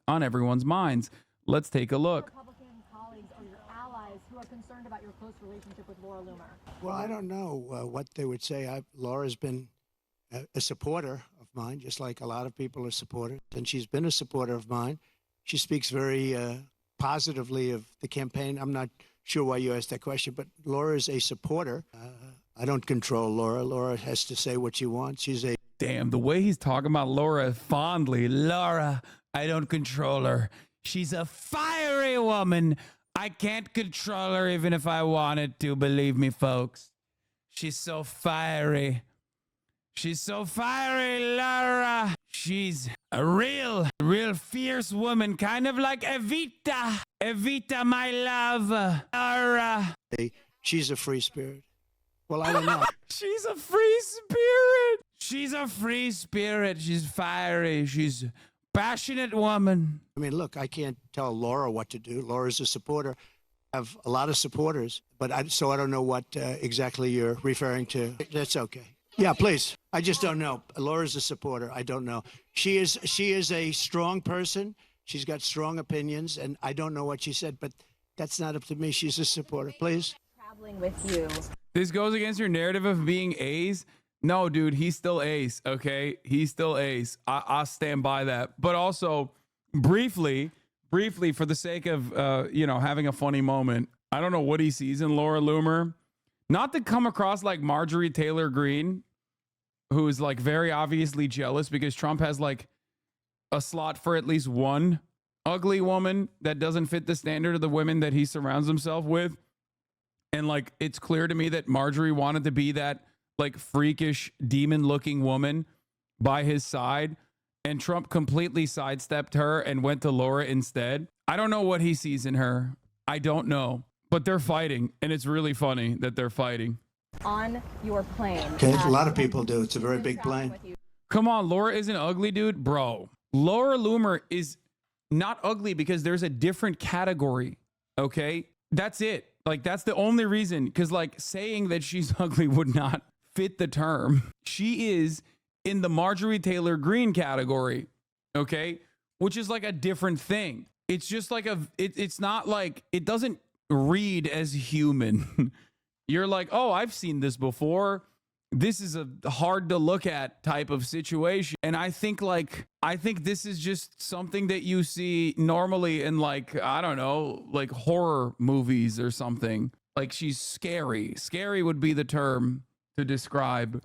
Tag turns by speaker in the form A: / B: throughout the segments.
A: on everyone's minds. Let's take a look.
B: Republican colleagues or your allies who are concerned about your close relationship with Laura Loomer?
C: Well, I don't know what they would say. Laura's been a supporter of mine, just like a lot of people are supporters, and she's been a supporter of mine. She speaks very positively of the campaign. I'm not sure why you asked that question, but Laura is a supporter. I don't control Laura. Laura has to say what she wants. She's a...
A: Damn, the way he's talking about Laura fondly. Laura, I don't control her. She's a fiery woman. I can't control her even if I wanted to, believe me, folks. She's so fiery. She's so fiery, Laura. She's a real fierce woman, kind of like Evita. Evita, my love. Laura.
C: She's a free spirit. Well, I don't know.
A: She's a free spirit. She's a free spirit. She's fiery. She's a passionate woman.
C: I mean, look, I can't tell Laura what to do. Laura's a supporter. I have a lot of supporters, but so I don't know what exactly you're referring to. That's okay. Yeah, please. I just don't know. Laura's a supporter. I don't know. She is a strong person. She's got strong opinions, and I don't know what she said, but that's not up to me. She's a supporter. Please.
B: Traveling with you.
A: This goes against your narrative of being A's. No, dude, he's still Ace, okay? He's still Ace. I'll stand by that. But also, briefly, for the sake of, having a funny moment, I don't know what he sees in Laura Loomer. Not to come across like Marjorie Taylor Greene, who is like very obviously jealous because Trump has like a slot for at least one ugly woman that doesn't fit the standard of the women that he surrounds himself with. And like, it's clear to me that Marjorie wanted to be that like freakish demon looking woman by his side. And Trump completely sidestepped her and went to Laura instead. I don't know what he sees in her. I don't know. But they're fighting, and it's really funny that they're fighting.
B: On your plane.
C: Okay, a lot of people do. It's a very big plane.
A: Come on, Laura isn't ugly, dude. Bro, Laura Loomer is not ugly because there's a different category, okay? That's it. Like, that's the only reason, because, like, saying that she's ugly would not fit the term. She is in the Marjorie Taylor Greene category, okay? Which is, like, a different thing. It's just like it's not like, it doesn't read as human. You're like, oh, I've seen this before. This is a hard to look at type of situation. And I think this is just something that you see normally in like, I don't know, like horror movies or something. Like she's scary. Scary would be the term to describe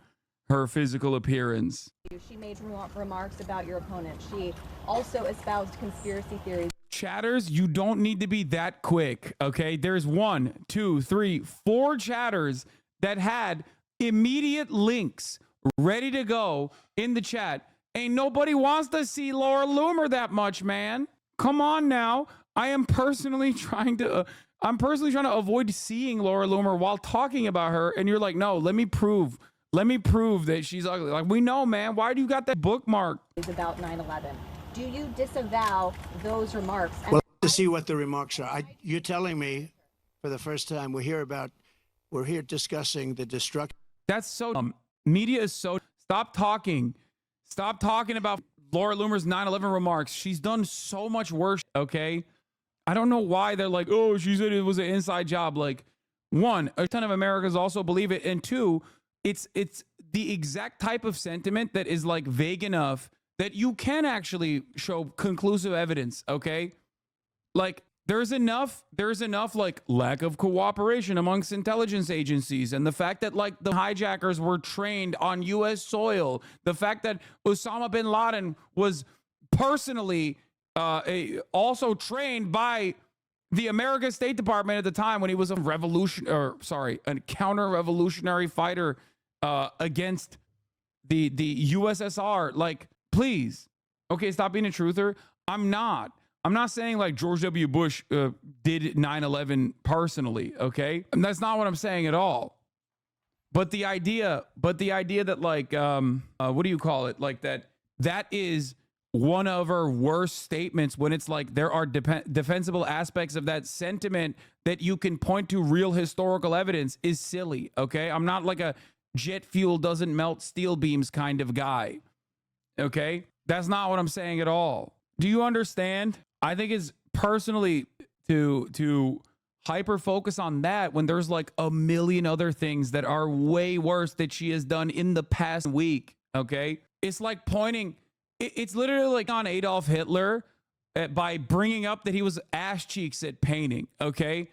A: her physical appearance.
B: She made remarks about your opponent. She also espoused conspiracy theories.
A: Chatters, you don't need to be that quick, okay? There's 1, 2, 3, 4 chatters that had immediate links ready to go in the chat. Ain't nobody wants to see Laura Loomer that much, man. Come on now. I'm personally trying to avoid seeing Laura Loomer while talking about her, and you're like, no, let me prove that she's ugly. Like, we know, man. Why do you got that bookmark?
B: Is about 9/11. Do you disavow those remarks?
C: Well, to see what the remarks are. You're telling me for the first time we're here discussing the destruction.
A: That's so dumb. Media is so... Stop talking about Laura Loomer's 9/11 remarks. She's done so much worse, okay? I don't know why they're like, oh, she said it was an inside job. Like, 1, a ton of Americans also believe it. And 2, it's the exact type of sentiment that is like vague enough that you can actually show conclusive evidence, okay? Like, there's enough like lack of cooperation amongst intelligence agencies, and the fact that like the hijackers were trained on US soil, the fact that Osama bin Laden was personally also trained by the American State Department at the time when he was a counter-revolutionary fighter against the USSR. Like, please, okay, stop being a truther. I'm not saying like George W. Bush did 9/11 personally, okay? And that's not what I'm saying at all. But the idea that like, what do you call it? Like that is one of her worst statements when it's like there are defensible aspects of that sentiment that you can point to real historical evidence is silly, okay? I'm not like a jet fuel doesn't melt steel beams kind of guy, okay? That's not what I'm saying at all. Do you understand? I think it's personally to hyper focus on that when there's like a million other things that are way worse that she has done in the past week. Okay. It's like pointing, it's literally like on Adolf Hitler by bringing up that he was ass cheeks at painting. Okay.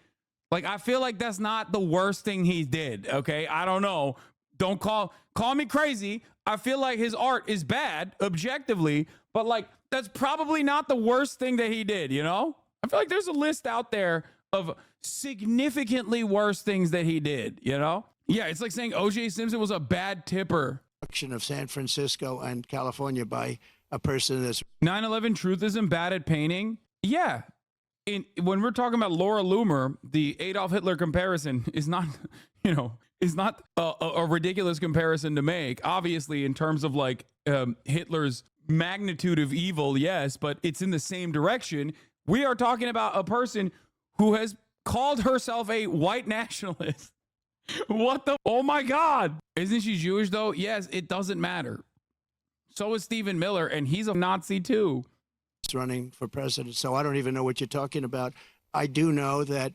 A: Like, I feel like that's not the worst thing he did. Okay. I don't know. Don't call me crazy. I feel like his art is bad objectively, but like, that's probably not the worst thing that he did. You know, I feel like there's a list out there of significantly worse things that he did, you know? Yeah, it's like saying O.J. Simpson was a bad tipper.
C: Of San Francisco and California by a person that's
A: 9/11 truth isn't bad at painting. Yeah. When we're talking about Laura Loomer, the Adolf Hitler comparison is not, you know, is not a ridiculous comparison to make. Obviously, in terms of like Hitler's magnitude of evil, yes, but it's in the same direction. We are talking about a person who has called herself a white nationalist. What the? Oh my God. Isn't she Jewish though? Yes, it doesn't matter. So is Stephen Miller, and he's a Nazi too.
C: running for president. So I don't even know what you're talking about. I do know that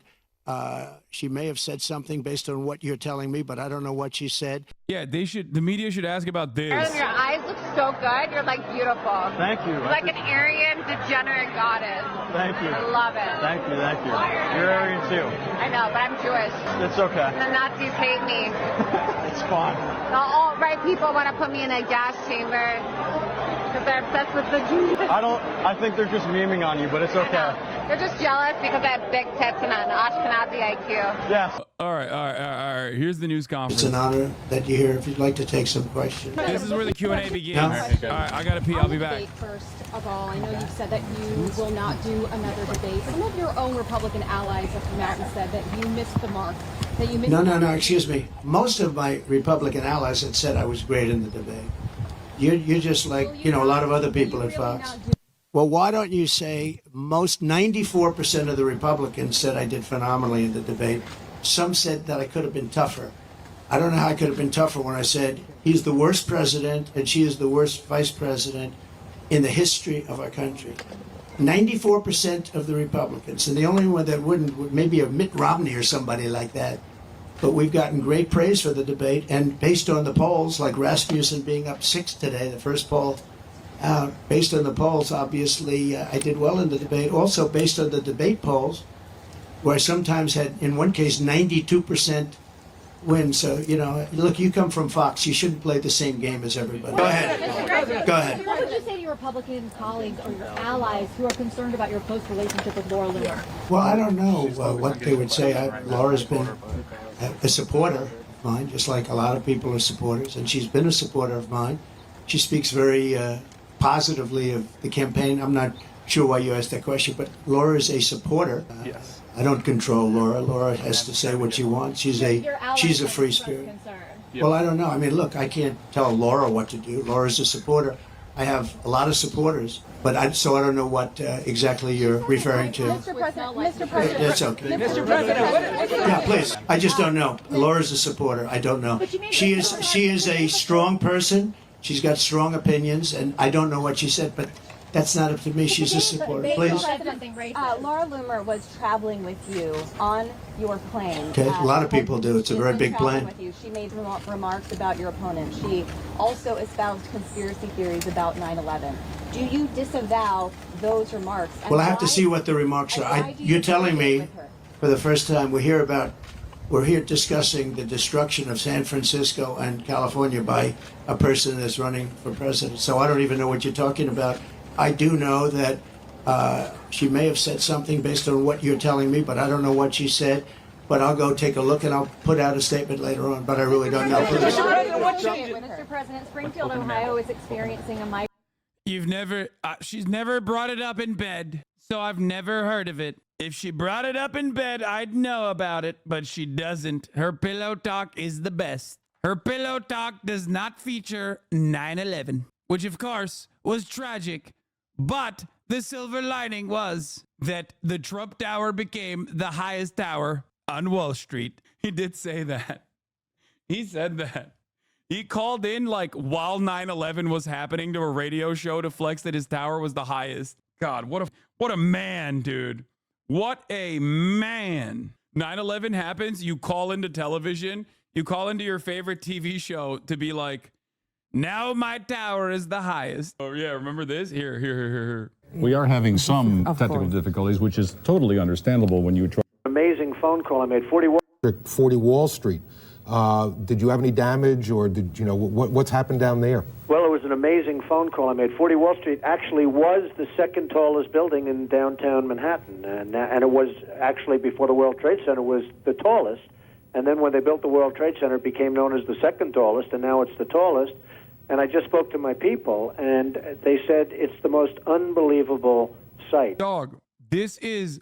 C: she may have said something based on what you're telling me, but I don't know what she said.
A: Yeah, the media should ask about this.
D: Aaron, your eyes look so good. You're like beautiful.
E: Thank you.
D: You're like an Aryan degenerate goddess.
E: Thank you.
D: I love it.
E: Thank you. You're Aryan too.
D: I know, but I'm Jewish.
E: It's okay.
D: The Nazis hate me.
E: It's fine.
D: The alt-right people want to put me in a gas chamber because they're obsessed with the Jews.
E: I think they're just memeing on you, but it's okay.
D: They're just jealous because I have big tits and an Ashkenazi IQ.
E: Yes.
A: All right. Here's the news conference.
C: It's an honor that you're here. If you'd like to take some questions.
A: This is where the Q&A begins.
C: No.
A: All right, I gotta pee. I'll be back.
B: First of all, I know you've said that you will not do another debate. Some of your own Republican allies have come out and said that you missed the mark. That you missed.
C: No. Excuse me. Most of my Republican allies had said I was great in the debate. You're just like a lot of other people at Fox. Well, why don't you say most 94% of the Republicans said I did phenomenally in the debate. Some said that I could have been tougher. I don't know how I could have been tougher when I said he's the worst president and she is the worst vice president in the history of our country. 94% of the Republicans, and the only one that wouldn't would maybe a Mitt Romney or somebody like that. But we've gotten great praise for the debate, and based on the polls, like Rasmussen being up 6 today, the first poll out, based on the polls, obviously I did well in the debate. Also, based on the debate polls, where I sometimes had, in one case, 92% win. So, look, you come from Fox. You shouldn't play the same game as everybody. Go ahead. Go ahead.
B: What would you say to your Republican colleagues or your allies who are concerned about your close relationship with Laura Loomer?
C: Well, I don't know what they would say. Laura's been a supporter of mine, just like a lot of people are supporters, and she's been a supporter of mine. She speaks very positively of the campaign. I'm not sure why you asked that question, but Laura is a supporter.
E: Yes.
C: I don't control Laura. Laura has to say what she wants. She's a free spirit. Well, I don't know. I mean, look, I can't tell Laura what to do. Laura's a supporter. I have a lot of supporters, but I don't know what exactly you're referring to.
B: Mr. President.
C: That's okay.
B: Mr. President.
C: Yeah, please. I just don't know. Laura's a supporter. I don't know. She is a strong person. She's got strong opinions, and I don't know what she said, but that's not up to me. She's a supporter. Please.
B: Laura Loomer was traveling with you on your plane.
C: Okay, a lot of people do. It's a very big plane.
B: With you. She made remarks about your opponent. She also espoused conspiracy theories about 9/11. Do you disavow those remarks?
C: Well, I have to see what the remarks are. You're telling me for the first time we're here discussing the destruction of San Francisco and California by a person that's running for president. So I don't even know what you're talking about. I do know that she may have said something based on what you're telling me, but I don't know what she said. But I'll go take a look and I'll put out a statement later on. But I really don't know.
B: Mr. President, Springfield, Ohio is experiencing a migrant.
A: She's never brought it up in bed, so I've never heard of it. If she brought it up in bed, I'd know about it, but she doesn't. Her pillow talk is the best. Her pillow talk does not feature 9/11, which of course was tragic. But the silver lining was that the Trump Tower became the highest tower on Wall Street. He did say that. He said that. He called in like while 9/11 was happening to a radio show to flex that his tower was the highest. God, what a man, dude. What a man. 9/11 happens, you call into television, you call into your favorite TV show to be like, now my tower is the highest. Oh yeah, remember this? Here.
F: We are having some technical difficulties, which is totally understandable when you try.
G: Amazing phone call I made. 40
H: Wall Street. Did you have any damage, or did you know what's happened down there?
G: Well, it was an amazing phone call I made. 40 Wall Street actually was the second tallest building in downtown Manhattan, and it was actually, before the World Trade Center, was the tallest. And then when they built the World Trade Center, it became known as the second tallest, and now it's the tallest. And I just spoke to my people, and they said it's the most unbelievable sight.
A: Dog, this is,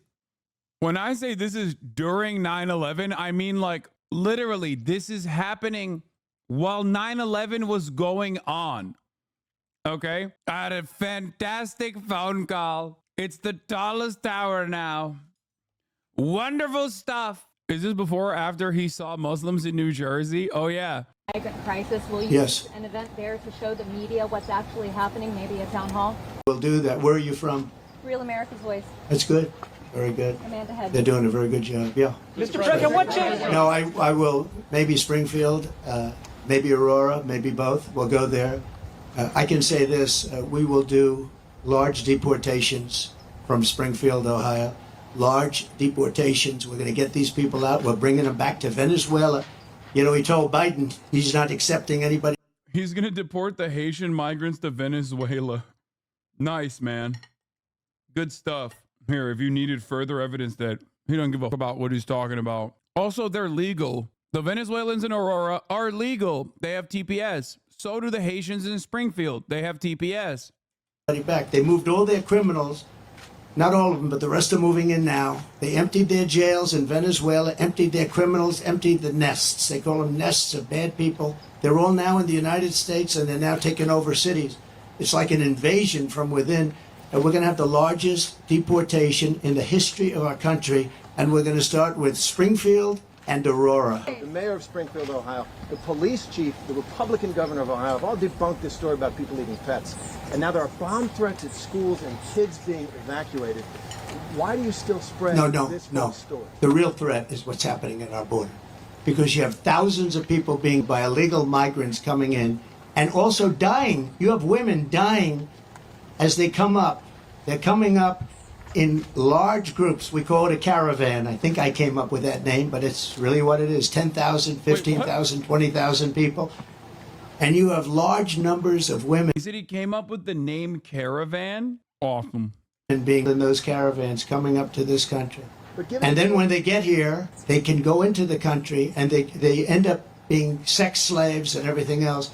A: when I say this is during 9/11, I mean like literally this is happening while 9/11 was going on. Okay? I had a fantastic phone call. It's the tallest tower now. Wonderful stuff. Is this before or after he saw Muslims in New Jersey? Oh, yeah.
B: Migrant crisis. Will you
C: Yes.
B: do an event there to show the media what's actually happening, maybe a town hall?
C: We'll do that. Where are you from?
B: Real America's Voice.
C: That's good. Very good.
B: Amanda Head.
C: They're doing a very good job. Yeah.
G: Mr. President, what changed?
C: No, I will. Maybe Springfield, maybe Aurora, maybe both. We'll go there. I can say this. We will do large deportations from Springfield, Ohio. Large deportations. We're going to get these people out. We're bringing them back to Venezuela. You know, he told Biden he's not accepting anybody.
A: He's going to deport the Haitian migrants to Venezuela. Nice, man. Good stuff. Here, if you needed further evidence that he don't give a fuck about what he's talking about. Also, they're legal. The Venezuelans in Aurora are legal. They have TPS. So do the Haitians in Springfield. They have TPS.
C: Back. They moved all their criminals. Not all of them, but the rest are moving in now. They emptied their jails in Venezuela, emptied their criminals, emptied the nests. They call them nests of bad people. They're all now in the United States, and they're now taking over cities. It's like an invasion from within. And we're going to have the largest deportation in the history of our country. And we're going to start with Springfield and Aurora.
I: The mayor of Springfield, Ohio, the police chief, the Republican governor of Ohio have all debunked this story about people eating pets. And now there are bomb threats at schools and kids being evacuated. Why do you still spread this false story?
C: The real threat is what's happening at our border. Because you have thousands of people being by illegal migrants coming in and also dying. You have women dying as they come up. They're coming up in large groups. We call it a caravan. I think I came up with that name, but it's really what it is. 10,000, 15,000, 20,000 people. And you have large numbers of women.
A: He said he came up with the name Caravan. Awesome.
C: And being in those caravans coming up to this country. And then when they get here, they can go into the country and they end up being sex slaves and everything else.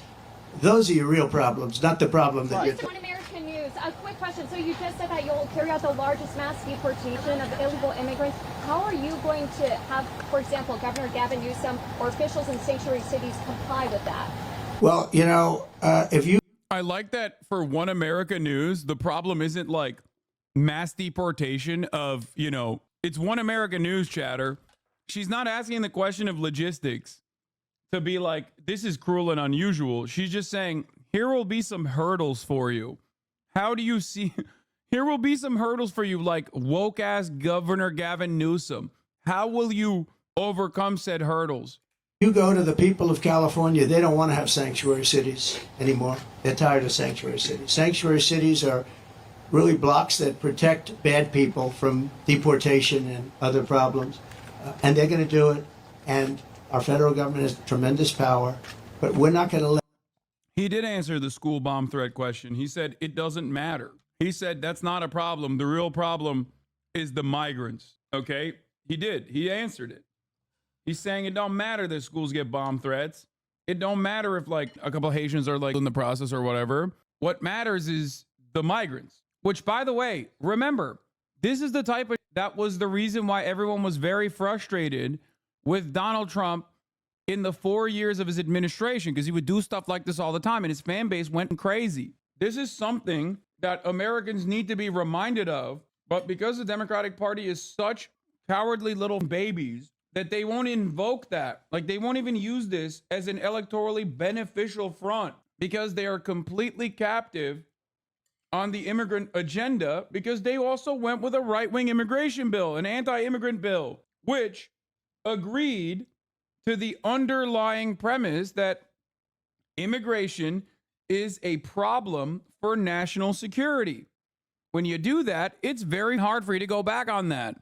C: Those are your real problems, not the problem that you're...
B: On American News, a quick question. So you just said that you'll carry out the largest mass deportation of illegal immigrants. How are you going to have, for example, Governor Gavin Newsom or officials in sanctuary cities comply with that?
C: Well, you know, if you...
A: I like that for One America News, the problem isn't like mass deportation of, you know, it's One America News chatter. She's not asking the question of logistics to be like, this is cruel and unusual. She's just saying, here will be some hurdles for you. How do you see? Here will be some hurdles for you, like woke ass Governor Gavin Newsom. How will you overcome said hurdles?
C: You go to the people of California, they don't want to have sanctuary cities anymore. They're tired of sanctuary cities. Sanctuary cities are really blocks that protect bad people from deportation and other problems. And they're going to do it. And our federal government has tremendous power, but we're not going to let...
A: He did answer the school bomb threat question. He said, it doesn't matter. He said, that's not a problem. The real problem is the migrants. Okay? He did. He answered it. He's saying it don't matter that schools get bomb threats. It don't matter if like a couple of Haitians are like in the process or whatever. What matters is the migrants, which by the way, remember, this is the type of, that was the reason why everyone was very frustrated with Donald Trump in the 4 years of his administration, because he would do stuff like this all the time and his fan base went crazy. This is something that Americans need to be reminded of, but because the Democratic Party is such cowardly little babies that they won't invoke that. Like they won't even use this as an electorally beneficial front because they are completely captive on the immigrant agenda because they also went with a right-wing immigration bill, an anti-immigrant bill, which agreed to the underlying premise that immigration is a problem for national security. When you do that, it's very hard for you to go back on that.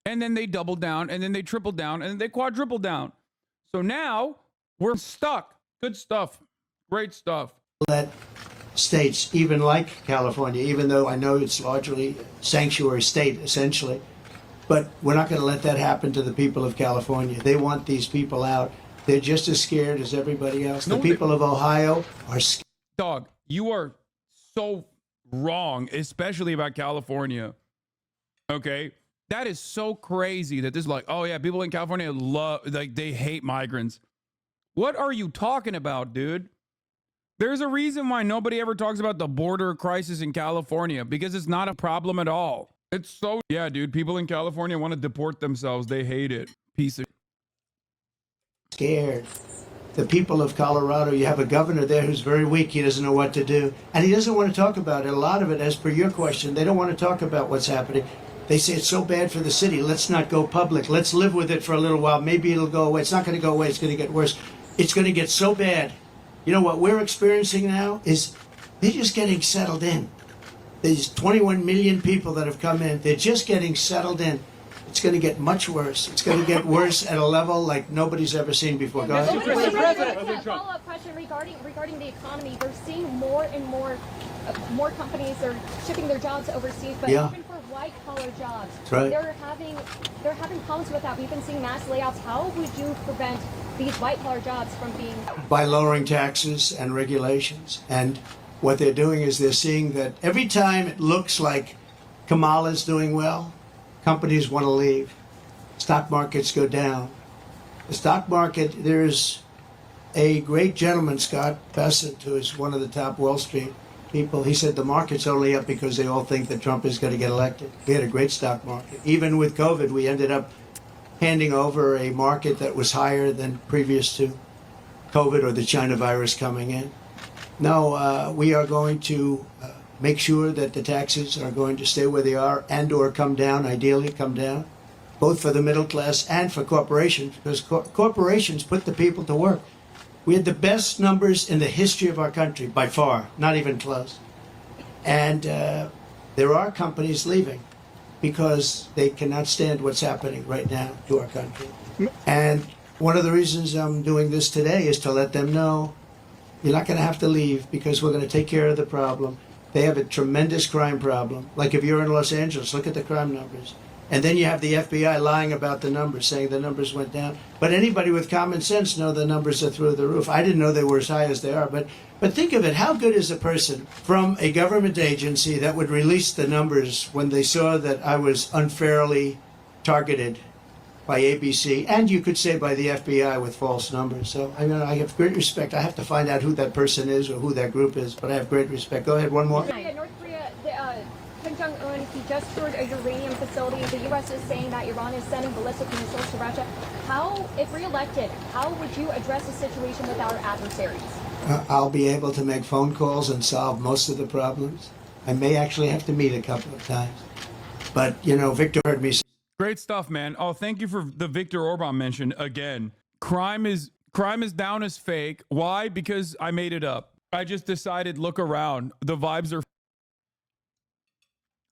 A: And then they doubled down, and then they tripled down, and then they quadrupled down. So now we're stuck. Good stuff. Great stuff.
C: That states, even like California, even though I know it's largely sanctuary state, essentially, but we're not going to let that happen to the people of California. They want these people out. They're just as scared as everybody else. The people of Ohio are scared.
A: Dog, you are so wrong, especially about California. Okay? That is so crazy that this is like, oh yeah, people in California they hate migrants. What are you talking about, dude? There's a reason why nobody ever talks about the border crisis in California, because it's not a problem at all. It's so, yeah, dude, people in California want to deport themselves. They hate it. Piece of
C: scared. The people of Colorado, you have a governor there who's very weak. He doesn't know what to do. And he doesn't want to talk about it. A lot of it, as per your question, they don't want to talk about what's happening. They say it's so bad for the city. Let's not go public. Let's live with it for a little while. Maybe it'll go away. It's not going to go away. It's going to get worse. It's going to get so bad. You know what we're experiencing now is they're just getting settled in. There's 21 million people that have come in. They're just getting settled in. It's going to get much worse. It's going to get worse at a level like nobody's ever seen before. Go ahead.
B: A follow-up question regarding the economy. They're seeing more and more companies are shipping their jobs overseas, but even for white-collar jobs,
C: right,
B: they're having problems with that. We've been seeing mass layoffs. How would you prevent these white-collar jobs from being?
C: By lowering taxes and regulations. And what they're doing is they're seeing that every time it looks like Kamala's doing well, companies want to leave. Stock markets go down. The stock market, there's a great gentleman, Scott Bessent, who is one of the top Wall Street people. He said the market's only up because they all think that Trump is going to get elected. We had a great stock market. Even with COVID, we ended up handing over a market that was higher than previous to COVID or the China virus coming in. No, we are going to make sure that the taxes are going to stay where they are and or come down, ideally come down, both for the middle class and for corporations, because corporations put the people to work. We had the best numbers in the history of our country, by far, not even close. And there are companies leaving because they cannot stand what's happening right now to our country. And one of the reasons I'm doing this today is to let them know you're not going to have to leave because we're going to take care of the problem. They have a tremendous crime problem. Like if you're in Los Angeles, look at the crime numbers. And then you have the FBI lying about the numbers, saying the numbers went down. But anybody with common sense know the numbers are through the roof. I didn't know they were as high as they are. But think of it, how good is a person from a government agency that would release the numbers when they saw that I was unfairly targeted by ABC, and you could say by the FBI with false numbers. So I have great respect. I have to find out who that person is or who that group is, but I have great respect. Go ahead, one more.
B: North Korea, Kim Jong-un, he just toured a uranium facility. The U.S. is saying that Iran is sending ballistic missiles to Russia. How, if reelected, how would you address the situation with our adversaries?
C: I'll be able to make phone calls and solve most of the problems. I may actually have to meet a couple of times. But, Victor heard me say.
A: Great stuff, man. Oh, thank you for the Viktor Orban mention again. Crime is down as fake. Why? Because I made it up. I just decided, look around. The vibes are.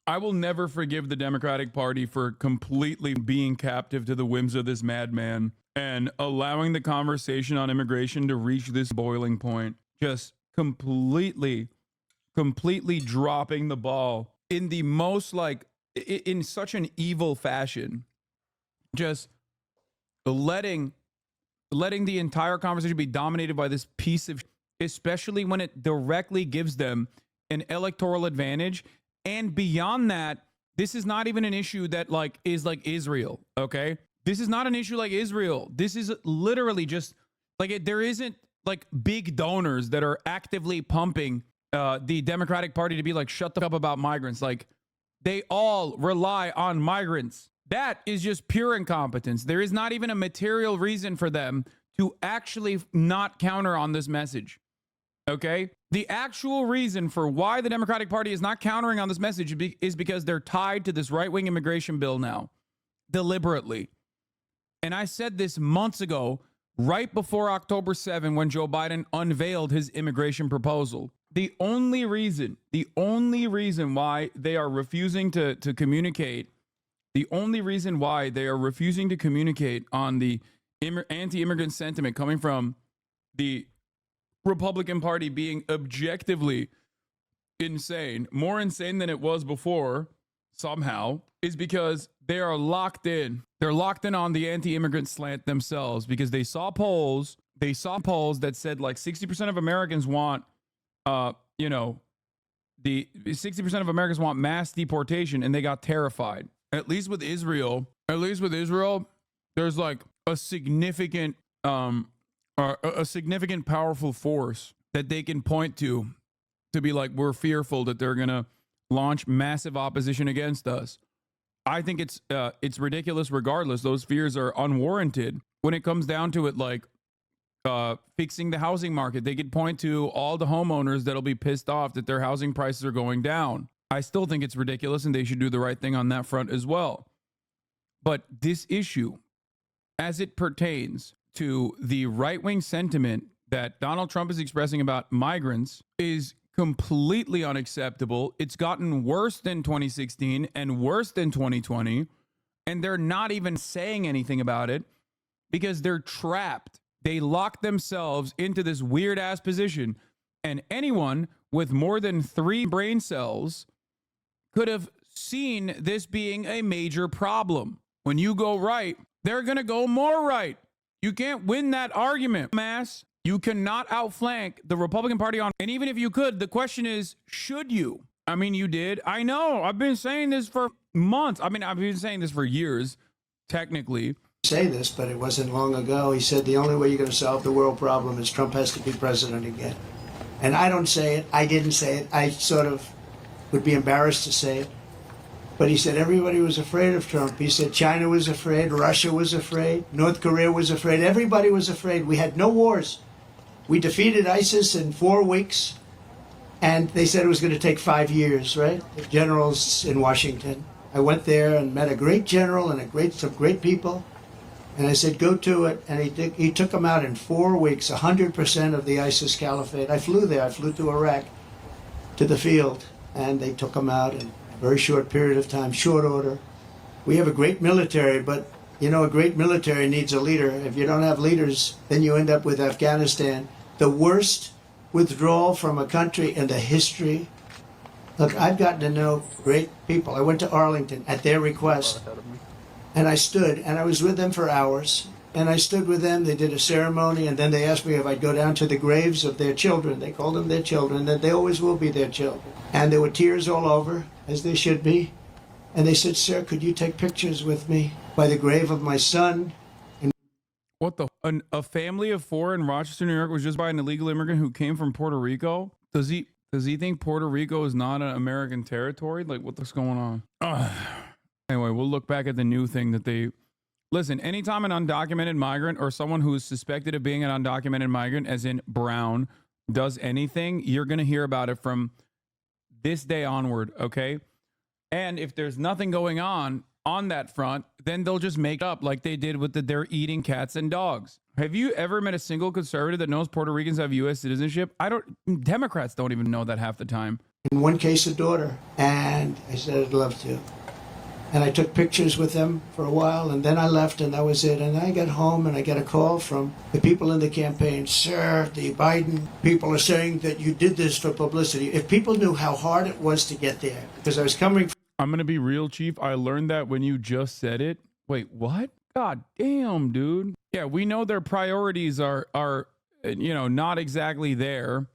A: I will never forgive the Democratic Party for completely being captive to the whims of this madman and allowing the conversation on immigration to reach this boiling point. Just completely dropping the ball in the most in such an evil fashion, just letting the entire conversation be dominated by this piece of, especially when it directly gives them an electoral advantage. And beyond that, this is not even an issue that is like Israel. Okay, this is not an issue like Israel. This is literally just there isn't big donors that are actively pumping the Democratic Party to be shut the fuck up about migrants. They all rely on migrants. That is just pure incompetence. There is not even a material reason for them to actually not counter on this message. Okay? The actual reason for why the Democratic Party is not countering on this message is because they're tied to this right-wing immigration bill now, deliberately. And I said this months ago, right before October 7, when Joe Biden unveiled his immigration proposal. The only reason why they are refusing to communicate, on the anti-immigrant sentiment coming from the Republican Party being objectively insane, more insane than it was before somehow, is because they are locked in. They're locked in on the anti-immigrant slant themselves because they saw polls that said like 60% of Americans want, the 60% of Americans want mass deportation, and they got terrified. At least with Israel, there's like a significant powerful force that they can point to be like, we're fearful that they're gonna launch massive opposition against us. I think it's ridiculous. Regardless, those fears are unwarranted. When it comes down to it, like fixing the housing market, they could point to all the homeowners that'll be pissed off that their housing prices are going down. I still think it's ridiculous, and they should do the right thing on that front as well. But this issue, as it pertains to the right-wing sentiment that Donald Trump is expressing about migrants, is completely unacceptable. It's gotten worse than 2016 and worse than 2020, and they're not even saying anything about it because they're trapped. They lock themselves into this weird-ass position, and anyone with more than 3 brain cells could have seen this being a major problem. When you go right, they're going to go more right. You can't win that argument, mass. You cannot outflank the Republican Party on. And even if you could, the question is, should you? I mean, you did. I know. I've been saying this for months. I mean, I've been saying this for years, technically.
C: Say this, but it wasn't long ago. He said the only way you're going to solve the world problem is Trump has to be president again. And I don't say it. I didn't say it. I sort of would be embarrassed to say it. But he said everybody was afraid of Trump. He said China was afraid, Russia was afraid, North Korea was afraid. Everybody was afraid. We had no wars. We defeated ISIS in 4 weeks, and they said it was going to take 5 years, right? The generals in Washington. I went there and met a great general and some great people. And I said, go to it. And he took them out in 4 weeks, 100% of the ISIS caliphate. I flew there. I flew to Iraq, to the field, and they took them out in a very short period of time, short order. We have a great military, but, a great military needs a leader. If you don't have leaders, then you end up with Afghanistan, the worst withdrawal from a country in the history. Look, I've gotten to know great people. I went to Arlington at their request. And I stood, and I was with them for hours. And I stood with them. They did a ceremony, and then they asked me if I'd go down to the graves of their children. They called them their children, and they always will be their children. And there were tears all over, as there should be. And they said, sir, could you take pictures with me by the grave of my son?
A: What the? A family of 4 in Rochester, New York was just by an illegal immigrant who came from Puerto Rico? Does he think Puerto Rico is not an American territory? Like, what's going on? Anyway, we'll look back at the new thing that they... Listen, anytime an undocumented migrant or someone who is suspected of being an undocumented migrant, as in brown, does anything, you're going to hear about it from this day onward, okay? And if there's nothing going on that front, then they'll just make up like they did with they're eating cats and dogs. Have you ever met a single conservative that knows Puerto Ricans have U.S. citizenship? Democrats don't even know that half the time.
C: In one case, a daughter. And I said, I'd love to. And I took pictures with them for a while, and then I left, and that was it. And I got home, and I got a call from the people in the campaign. Sir, the Biden people are saying that you did this for publicity. If people knew how hard it was to get there, because I was coming from...
A: I'm going to be real, Chief. I learned that when you just said it. Wait, what? God damn, dude. Yeah, we know their priorities are not exactly there.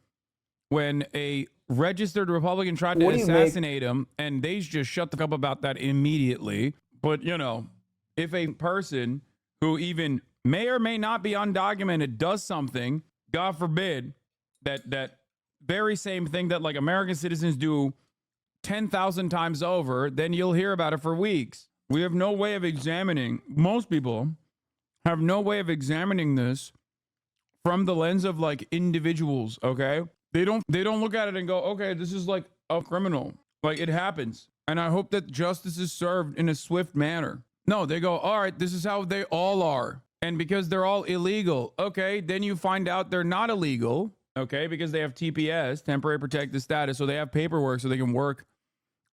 A: When a registered Republican tried to assassinate him, and they just shut the fuck up about that immediately. But, if a person who even may or may not be undocumented does something, God forbid, that very same thing that like American citizens do 10,000 times over, then you'll hear about it for weeks. We have no way of examining, most people have no way of examining this from the lens of like individuals, okay? They don't look at it and go, okay, this is like a criminal. Like, it happens. And I hope that justice is served in a swift manner. No, they go, all right, this is how they all are. And because they're all illegal, okay, then you find out they're not illegal, okay, because they have TPS, temporary protected status, so they have paperwork so they can work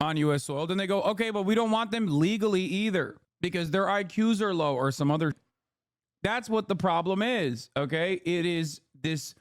A: on U.S. soil. Then they go, okay, but we don't want them legally either because their IQs are low or some other. That's what the problem is, okay? It is this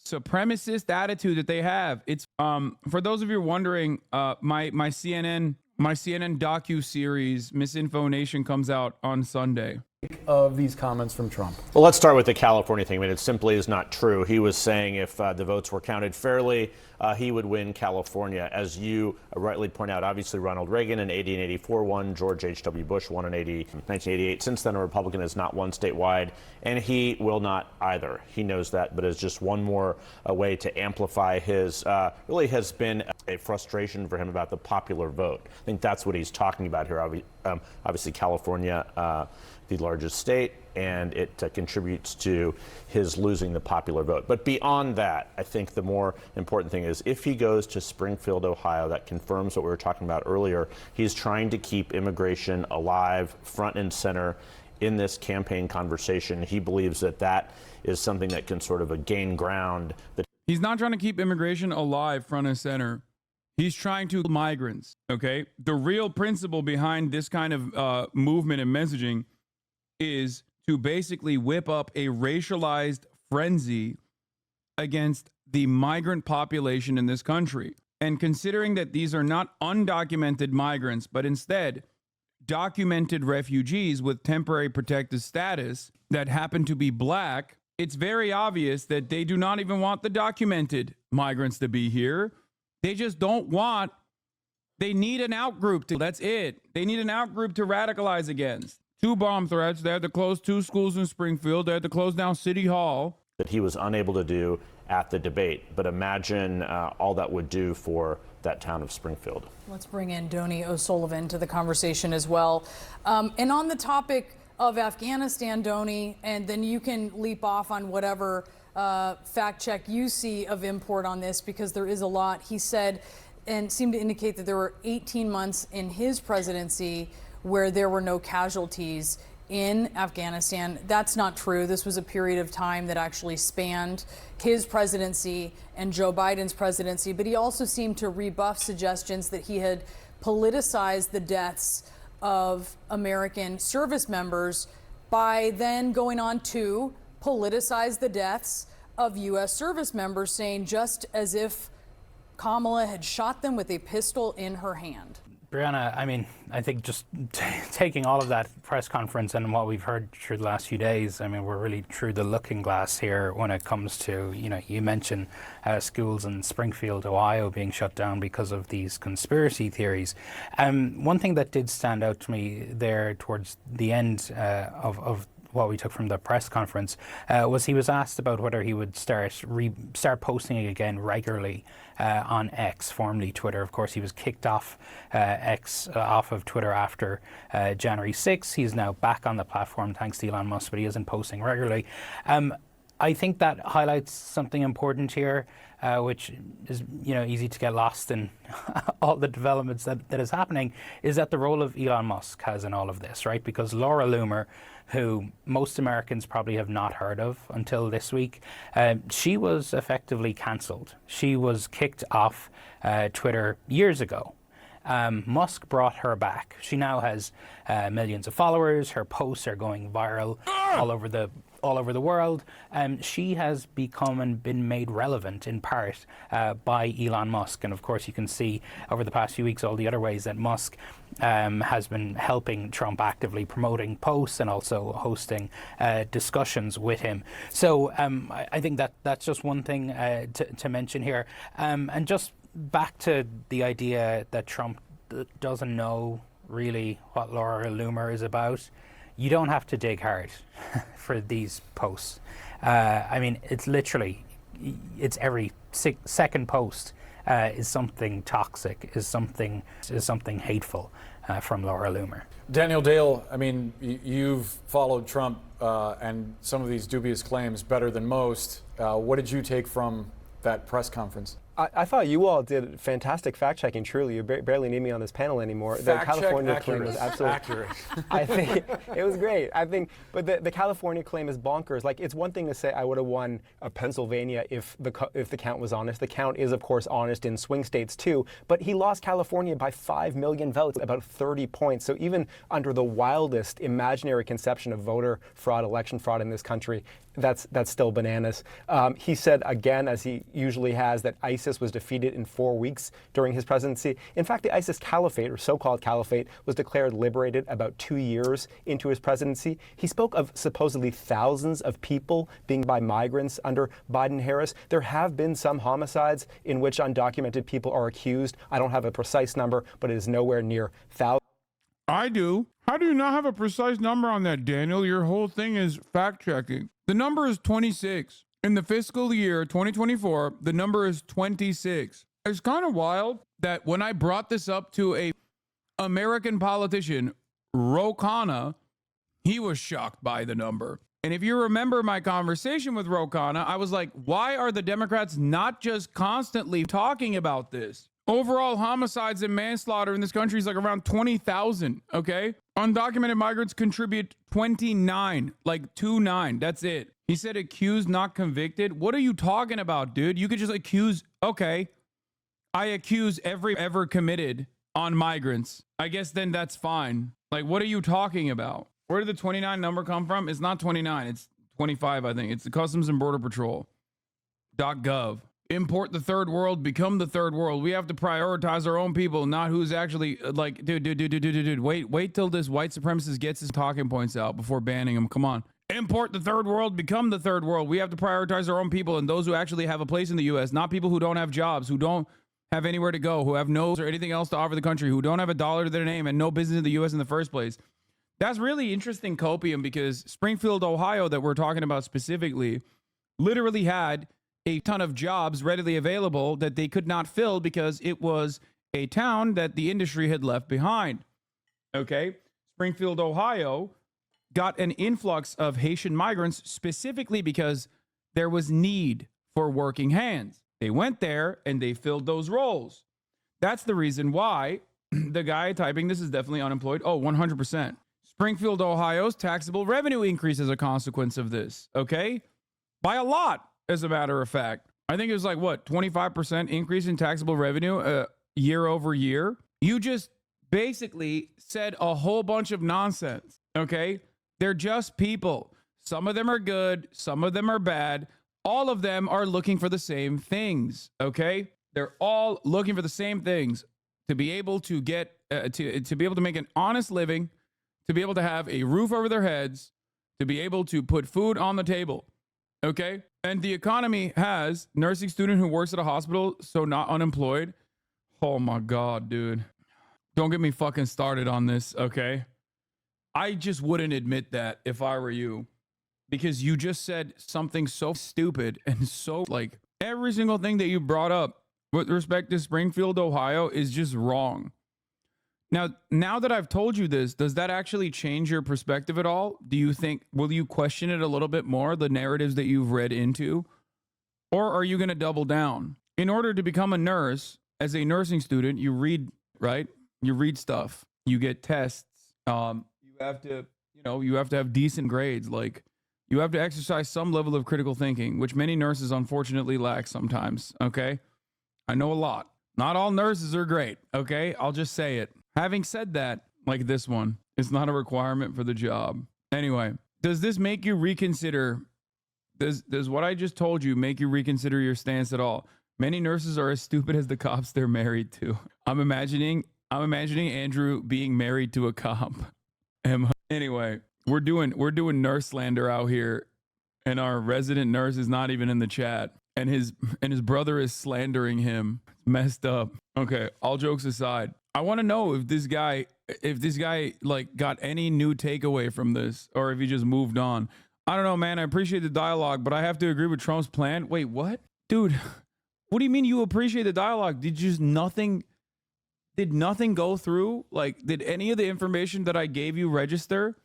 A: supremacist attitude that they have. It's for those of you wondering, my CNN docu-series Misinfo Nation comes out on Sunday.
J: Of these comments from Trump.
K: Well, let's start with the California thing. I mean, it simply is not true. He was saying if the votes were counted fairly, he would win California. As you rightly point out, obviously Ronald Reagan in 80 and 84 won, George H.W. Bush won in 1988. Since then, a Republican has not won statewide, and he will not either. He knows that, but it's just one more way to amplify his, really has been a frustration for him about the popular vote. I think that's what he's talking about here. Obviously, California, the largest state, and it contributes to his losing the popular vote. But beyond that, I think the more important thing is if he goes to Springfield, Ohio, that confirms what we were talking about earlier. He's trying to keep immigration alive, front and center in this campaign conversation. He believes that that is something that can sort of gain ground.
A: He's not trying to keep immigration alive, front and center. He's trying to migrants, okay? The real principle behind this kind of movement and messaging is to basically whip up a racialized frenzy against the migrant population in this country. And considering that these are not undocumented migrants, but instead documented refugees with temporary protected status that happen to be black, it's very obvious that they do not even want the documented migrants to be here. They just don't want, they need an outgroup that's it. They need an outgroup to radicalize against. 2 bomb threats. They had to close 2 schools in Springfield. They had to close down City Hall.
K: That he was unable to do at the debate. But imagine all that would do for that town of Springfield.
L: Let's bring in Donny O'Sullivan to the conversation as well. And on the topic of Afghanistan, Donny, and then you can leap off on whatever fact check you see of import on this, because there is a lot. He said and seemed to indicate that there were 18 months in his presidency where there were no casualties in Afghanistan. That's not true. This was a period of time that actually spanned his presidency and Joe Biden's presidency. But he also seemed to rebuff suggestions that he had politicized the deaths of American service members by then going on to politicize the deaths of U.S. service members, saying just as if Kamala had shot them with a pistol in her hand.
M: Brianna, I mean, I think just taking all of that press conference and what we've heard through the last few days, I mean, we're really through the looking glass here when it comes to, you know, you mentioned schools in Springfield, Ohio being shut down because of these conspiracy theories. One thing that did stand out to me there towards the end of what we took from the press conference was he was asked about whether he would start posting again regularly on X, formerly Twitter. Of course, he was kicked off off of Twitter after January 6th. He's now back on the platform thanks to Elon Musk, but he isn't posting regularly. I think that highlights something important here, which is, you know, easy to get lost in all the developments that is happening, is that the role of Elon Musk has in all of this, right? Because Laura Loomer, who most Americans probably have not heard of until this week, she was effectively cancelled. She was kicked off Twitter years ago. Musk brought her back. She now has millions of followers. Her posts are going viral all over the world. She has become and been made relevant in part by Elon Musk. And of course, you can see over the past few weeks all the other ways that Musk has been helping Trump, actively promoting posts and also hosting discussions with him. So I think that's just one thing to mention here. And just back to the idea that Trump doesn't know really what Laura Loomer is about. You don't have to dig hard for these posts. I mean, it's literally, it's every second post is something toxic, is something hateful from Laura Loomer.
J: Daniel Dale, I mean, you've followed Trump and some of these dubious claims better than most. What did you take from that press conference.
N: I thought you all did fantastic fact-checking, truly. You barely need me on this panel anymore. The California claim was absolutely
J: accurate.
N: I think it was great. But the California claim is bonkers. Like, it's one thing to say I would have won Pennsylvania if the count was honest. The count is, of course, honest in swing states too. But he lost California by 5 million votes, about 30 points. So even under the wildest imaginary conception of voter fraud, election fraud in this country, that's still bananas. He said again, as he usually has, that ISIS was defeated in 4 weeks during his presidency. In fact, the ISIS caliphate, or so-called caliphate, was declared liberated about 2 years into his presidency. He spoke of supposedly thousands of people being by migrants under Biden-Harris. There have been some homicides in which undocumented people are accused. I don't have a precise number, but it is nowhere near thousands.
A: I do. How do you not have a precise number on that, Daniel? Your whole thing is fact-checking. The number is 26. In the fiscal year 2024, the number is 26. It's kind of wild that when I brought this up to a American politician, Ro Khanna, he was shocked by the number. And if you remember my conversation with Ro Khanna, I was like, why are the Democrats not just constantly talking about this? Overall homicides and manslaughter in this country is like around 20,000, okay? Undocumented migrants contribute 29, like 29, that's it. He said accused, not convicted. What are you talking about, dude? You could just accuse, okay, I accuse every ever committed on migrants. I guess then that's fine. Like, what are you talking about? Where did the 29 number come from? It's not 29, it's 25, I think. It's the Customs and Border Patrol.gov. Import the third world, become the third world. We have to prioritize our own people, not who's actually like, dude. Wait till this white supremacist gets his talking points out before banning him. Come on. Import the third world, become the third world. We have to prioritize our own people and those who actually have a place in the U.S., not people who don't have jobs, who don't have anywhere to go, who have no or anything else to offer the country, who don't have a dollar to their name and no business in the U.S. in the first place. That's really interesting copium because Springfield, Ohio, that we're talking about specifically, literally had a ton of jobs readily available that they could not fill because it was a town that the industry had left behind. Okay. Springfield, Ohio got an influx of Haitian migrants specifically because there was need for working hands. They went there and they filled those roles. That's the reason why the guy typing this is definitely unemployed. Oh, 100%. Springfield, Ohio's taxable revenue increased as a consequence of this. Okay. By a lot. As a matter of fact, I think it was like, what, 25% increase in taxable revenue year over year. You just basically said a whole bunch of nonsense, okay? They're just people. Some of them are good. Some of them are bad. All of them are looking for the same things, okay? They're all looking for the same things to be able to get, to be able to make an honest living, to be able to have a roof over their heads, to be able to put food on the table, okay? And the economy has nursing student who works at a hospital, so not unemployed. Oh my God, dude. Don't get me fucking started on this, okay? I just wouldn't admit that if I were you, because you just said something so stupid and so like every single thing that you brought up with respect to Springfield, Ohio is just wrong. Now that I've told you this, does that actually change your perspective at all? Do you think, will you question it a little bit more, the narratives that you've read into? Or are you going to double down? In order to become a nurse, as a nursing student, you read, right? You read stuff. You get tests. You have to, you have to have decent grades. Like, you have to exercise some level of critical thinking, which many nurses unfortunately lack sometimes, okay? I know a lot. Not all nurses are great, okay? I'll just say it. Having said that, like this one, it's not a requirement for the job. Anyway, does this make you reconsider? Does what I just told you make you reconsider your stance at all? Many nurses are as stupid as the cops they're married to. I'm imagining Andrew being married to a cop. Anyway, we're doing nurse slander out here, and our resident nurse is not even in the chat, and his brother is slandering him. Messed up. Okay, all jokes aside, I want to know if this guy like got any new takeaway from this, or if he just moved on. I don't know, man. I appreciate the dialogue, but I have to agree with Trump's plan. Wait, what? Dude, what do you mean you appreciate the dialogue? Did nothing go through? Like, did any of the information that I gave you register?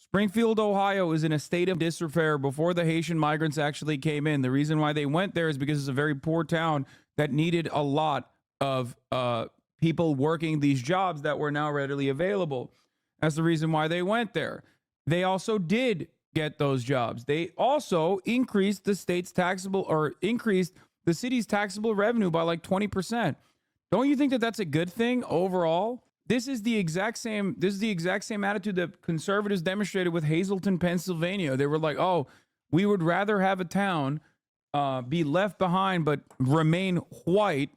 A: Springfield, Ohio is in a state of disrepair before the Haitian migrants actually came in. The reason why they went there is because it's a very poor town that needed a lot of people working these jobs that were now readily available. That's the reason why they went there. They also did get those jobs. They also increased the state's taxable, or increased the city's taxable revenue by like 20%. Don't you think that that's a good thing overall? This is the exact same attitude that conservatives demonstrated with Hazleton, Pennsylvania. They were like, "Oh, we would rather have a town be left behind but remain white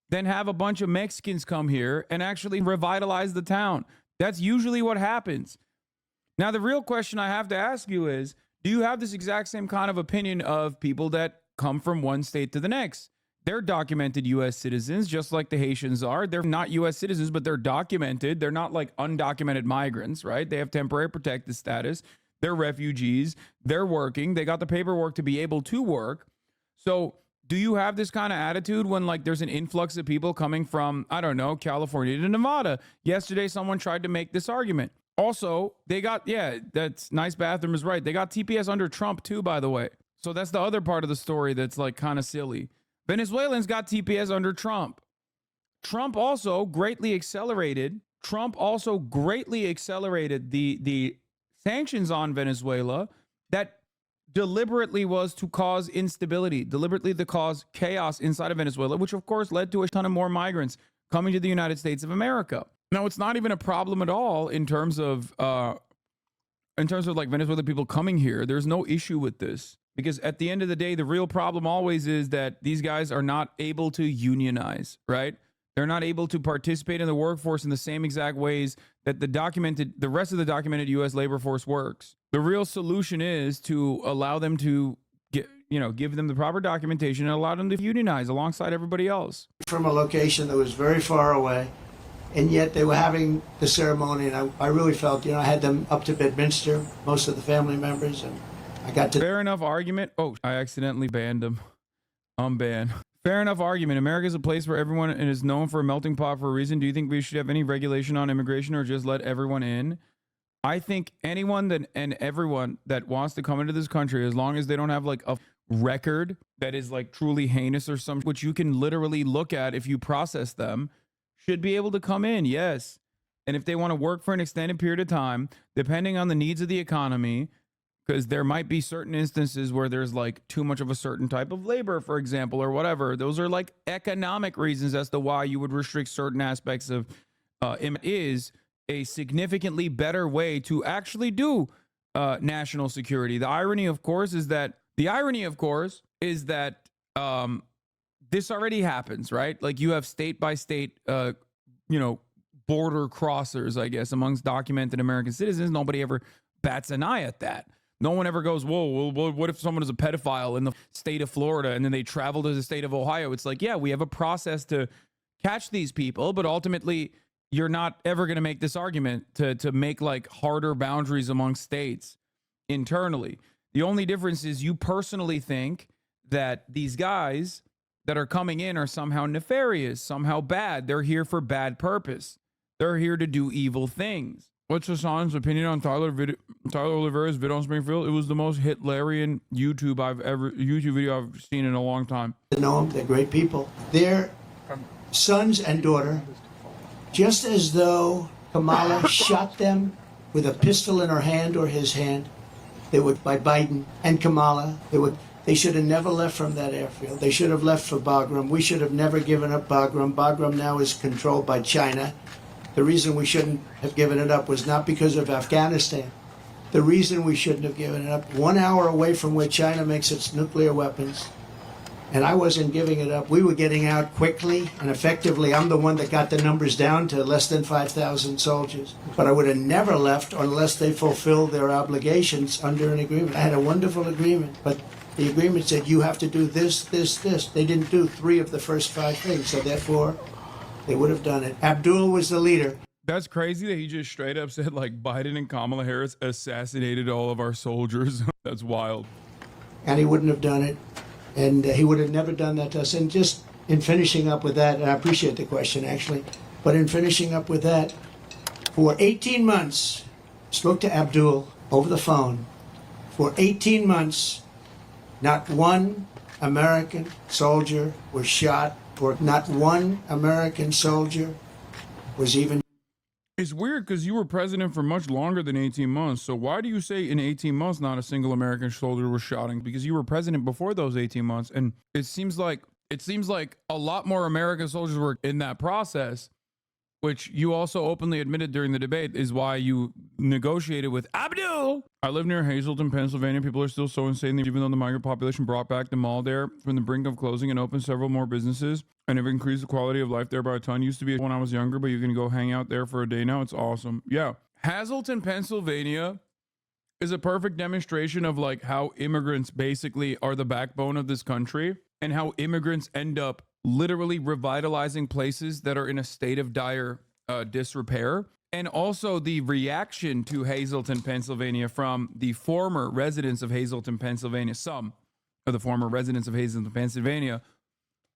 A: than have a bunch of Mexicans come here and actually revitalize the town." That's usually what happens. Now, the real question I have to ask you is, do you have this exact same kind of opinion of people that come from one state to the next? They're documented U.S. citizens, just like the Haitians are. They're not U.S. citizens, but they're documented. They're not like undocumented migrants, right? They have temporary protected status. They're refugees. They're working. They got the paperwork to be able to work. So do you have this kind of attitude when like there's an influx of people coming from, I don't know, California to Nevada? Yesterday, someone tried to make this argument. Also, they got, yeah, that's nice bathroom is right. They got TPS under Trump too, by the way. So that's the other part of the story that's like kind of silly. Venezuelans got TPS under Trump. Trump also greatly accelerated the sanctions on Venezuela that deliberately was to cause instability, deliberately to cause chaos inside of Venezuela, which of course led to a ton of more migrants coming to the United States of America. Now, it's not even a problem at all in terms of like Venezuelan people coming here. There's no issue with this, because at the end of the day, the real problem always is that these guys are not able to unionize, right? They're not able to participate in the workforce in the same exact ways that the rest of the documented U.S. labor force works. The real solution is to allow them to give them the proper documentation and allow them to unionize alongside everybody else.
C: From a location that was very far away, and yet they were having the ceremony, and I really felt, I had them up to Bedminster, most of the family members, and I got to...
A: Fair enough argument. Oh, I accidentally banned him. Unban. Fair enough argument. America is a place where everyone is known for a melting pot for a reason. Do you think we should have any regulation on immigration or just let everyone in? I think anyone and everyone that wants to come into this country, as long as they don't have like a record that is like truly heinous or something, which you can literally look at if you process them, should be able to come in, yes. And if they want to work for an extended period of time, depending on the needs of the economy, because there might be certain instances where there's like too much of a certain type of labor, for example, or whatever. Those are like economic reasons as to why you would restrict certain aspects of it is a significantly better way to actually do national security. The irony, of course, is that this already happens, right? Like you have state by state, border crossers, I guess, amongst documented American citizens. Nobody ever bats an eye at that. No one ever goes, whoa, well, what if someone is a pedophile in the state of Florida and then they travel to the state of Ohio? It's like, yeah, we have a process to catch these people, but ultimately you're not ever going to make this argument to make like harder boundaries among states internally. The only difference is you personally think that these guys that are coming in are somehow nefarious, somehow bad. They're here for bad purpose. They're here to do evil things. What's Hasan's opinion on Tyler Oliveira's video on Springfield? It was the most Hitlerian YouTube video I've seen in a long time.
C: To know them, they're great people. Their sons and daughter, just as though Kamala shot them with a pistol in her hand or his hand, by Biden and Kamala, they should have never left from that airfield. They should have left for Bagram. We should have never given up Bagram. Bagram now is controlled by China. The reason we shouldn't have given it up was not because of Afghanistan. The reason we shouldn't have given it up, 1 hour away from where China makes its nuclear weapons, and I wasn't giving it up. We were getting out quickly and effectively. I'm the one that got the numbers down to less than 5,000 soldiers. But I would have never left unless they fulfilled their obligations under an agreement. I had a wonderful agreement, but the agreement said you have to do this, this, this. They didn't do 3 of the first 5 things, so therefore they would have done it. Abdul was the leader.
A: That's crazy that he just straight up said like Biden and Kamala Harris assassinated all of our soldiers. That's wild.
C: And he wouldn't have done it. And he would have never done that to us. And just in finishing up with that, and I appreciate the question actually, but in finishing up with that, for 18 months, spoke to Abdul, over the phone for 18 months, not one American soldier was shot, or not one American soldier was even.
A: It's weird because you were president for much longer than 18 months. So why do you say in 18 months not a single American soldier was shot? Because you were president before those 18 months, and it seems like a lot more American soldiers were in that process, which you also openly admitted during the debate is why you negotiated with Abdul. I live near Hazleton, Pennsylvania. People are still so insane that even though the migrant population brought back the mall there from the brink of closing and opened several more businesses and have increased the quality of life there by a ton. Used to be when I was younger, but you can go hang out there for a day now. It's awesome. Yeah. Hazleton, Pennsylvania is a perfect demonstration of like how immigrants basically are the backbone of this country and how immigrants end up literally revitalizing places that are in a state of dire disrepair. And also the reaction to Hazleton, Pennsylvania from the former residents of Hazleton, Pennsylvania, some of the former residents of Hazleton, Pennsylvania,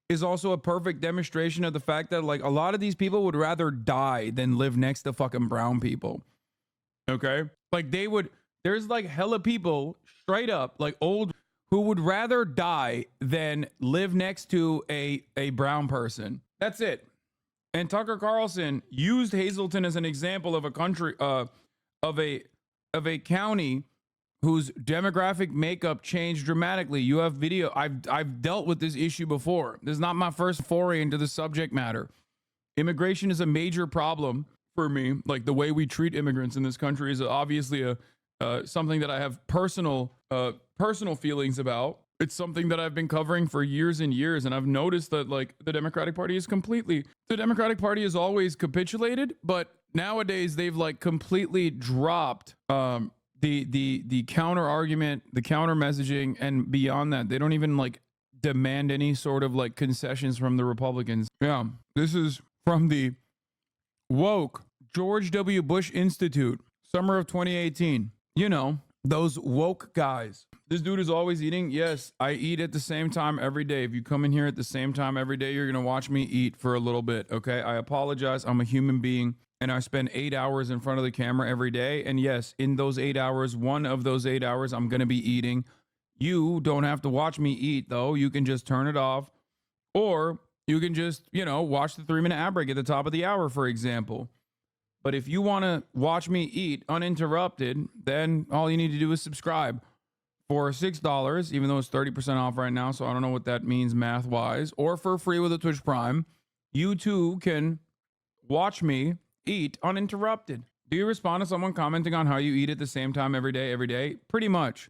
A: is also a perfect demonstration of the fact that like a lot of these people would rather die than live next to fucking brown people. Okay? Like there's like hella people straight up, like old, who would rather die than live next to a brown person. That's it. And Tucker Carlson used Hazleton as an example of a country, of a county whose demographic makeup changed dramatically. You have video. I've dealt with this issue before. This is not my first foray into the subject matter. Immigration is a major problem for me. Like the way we treat immigrants in this country is obviously something that I have personal feelings about. It's something that I've been covering for years and years, and I've noticed that like the Democratic Party has always capitulated, but nowadays they've like completely dropped the counter argument, the counter messaging, and beyond that, they don't even like demand any sort of like concessions from the Republicans. Yeah, this is from the woke George W. Bush Institute, summer of 2018. You know, those woke guys. This dude is always eating. Yes, I eat at the same time every day. If you come in here at the same time every day, you're going to watch me eat for a little bit. Okay. I apologize. I'm a human being and I spend 8 hours in front of the camera every day. And yes, in those 8 hours, one of those 8 hours, I'm going to be eating. You don't have to watch me eat though. You can just turn it off, or you can just, you know, watch the 3-minute ad break at the top of the hour, for example. But if you want to watch me eat uninterrupted, then all you need to do is subscribe for $6, even though it's 30% off right now. So I don't know what that means math wise, or for free with a Twitch Prime. You too can watch me eat uninterrupted. Do you respond to someone commenting on how you eat at the same time every day? Pretty much.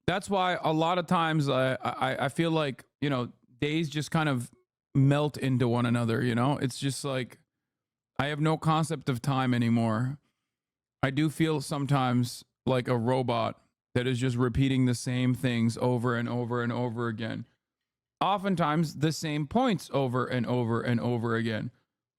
A: That's why a lot of times I feel like, you know, days just kind of melt into one another. You know, it's just like, I have no concept of time anymore. I do feel sometimes like a robot that is just repeating the same things over and over and over again. Oftentimes the same points over and over and over again.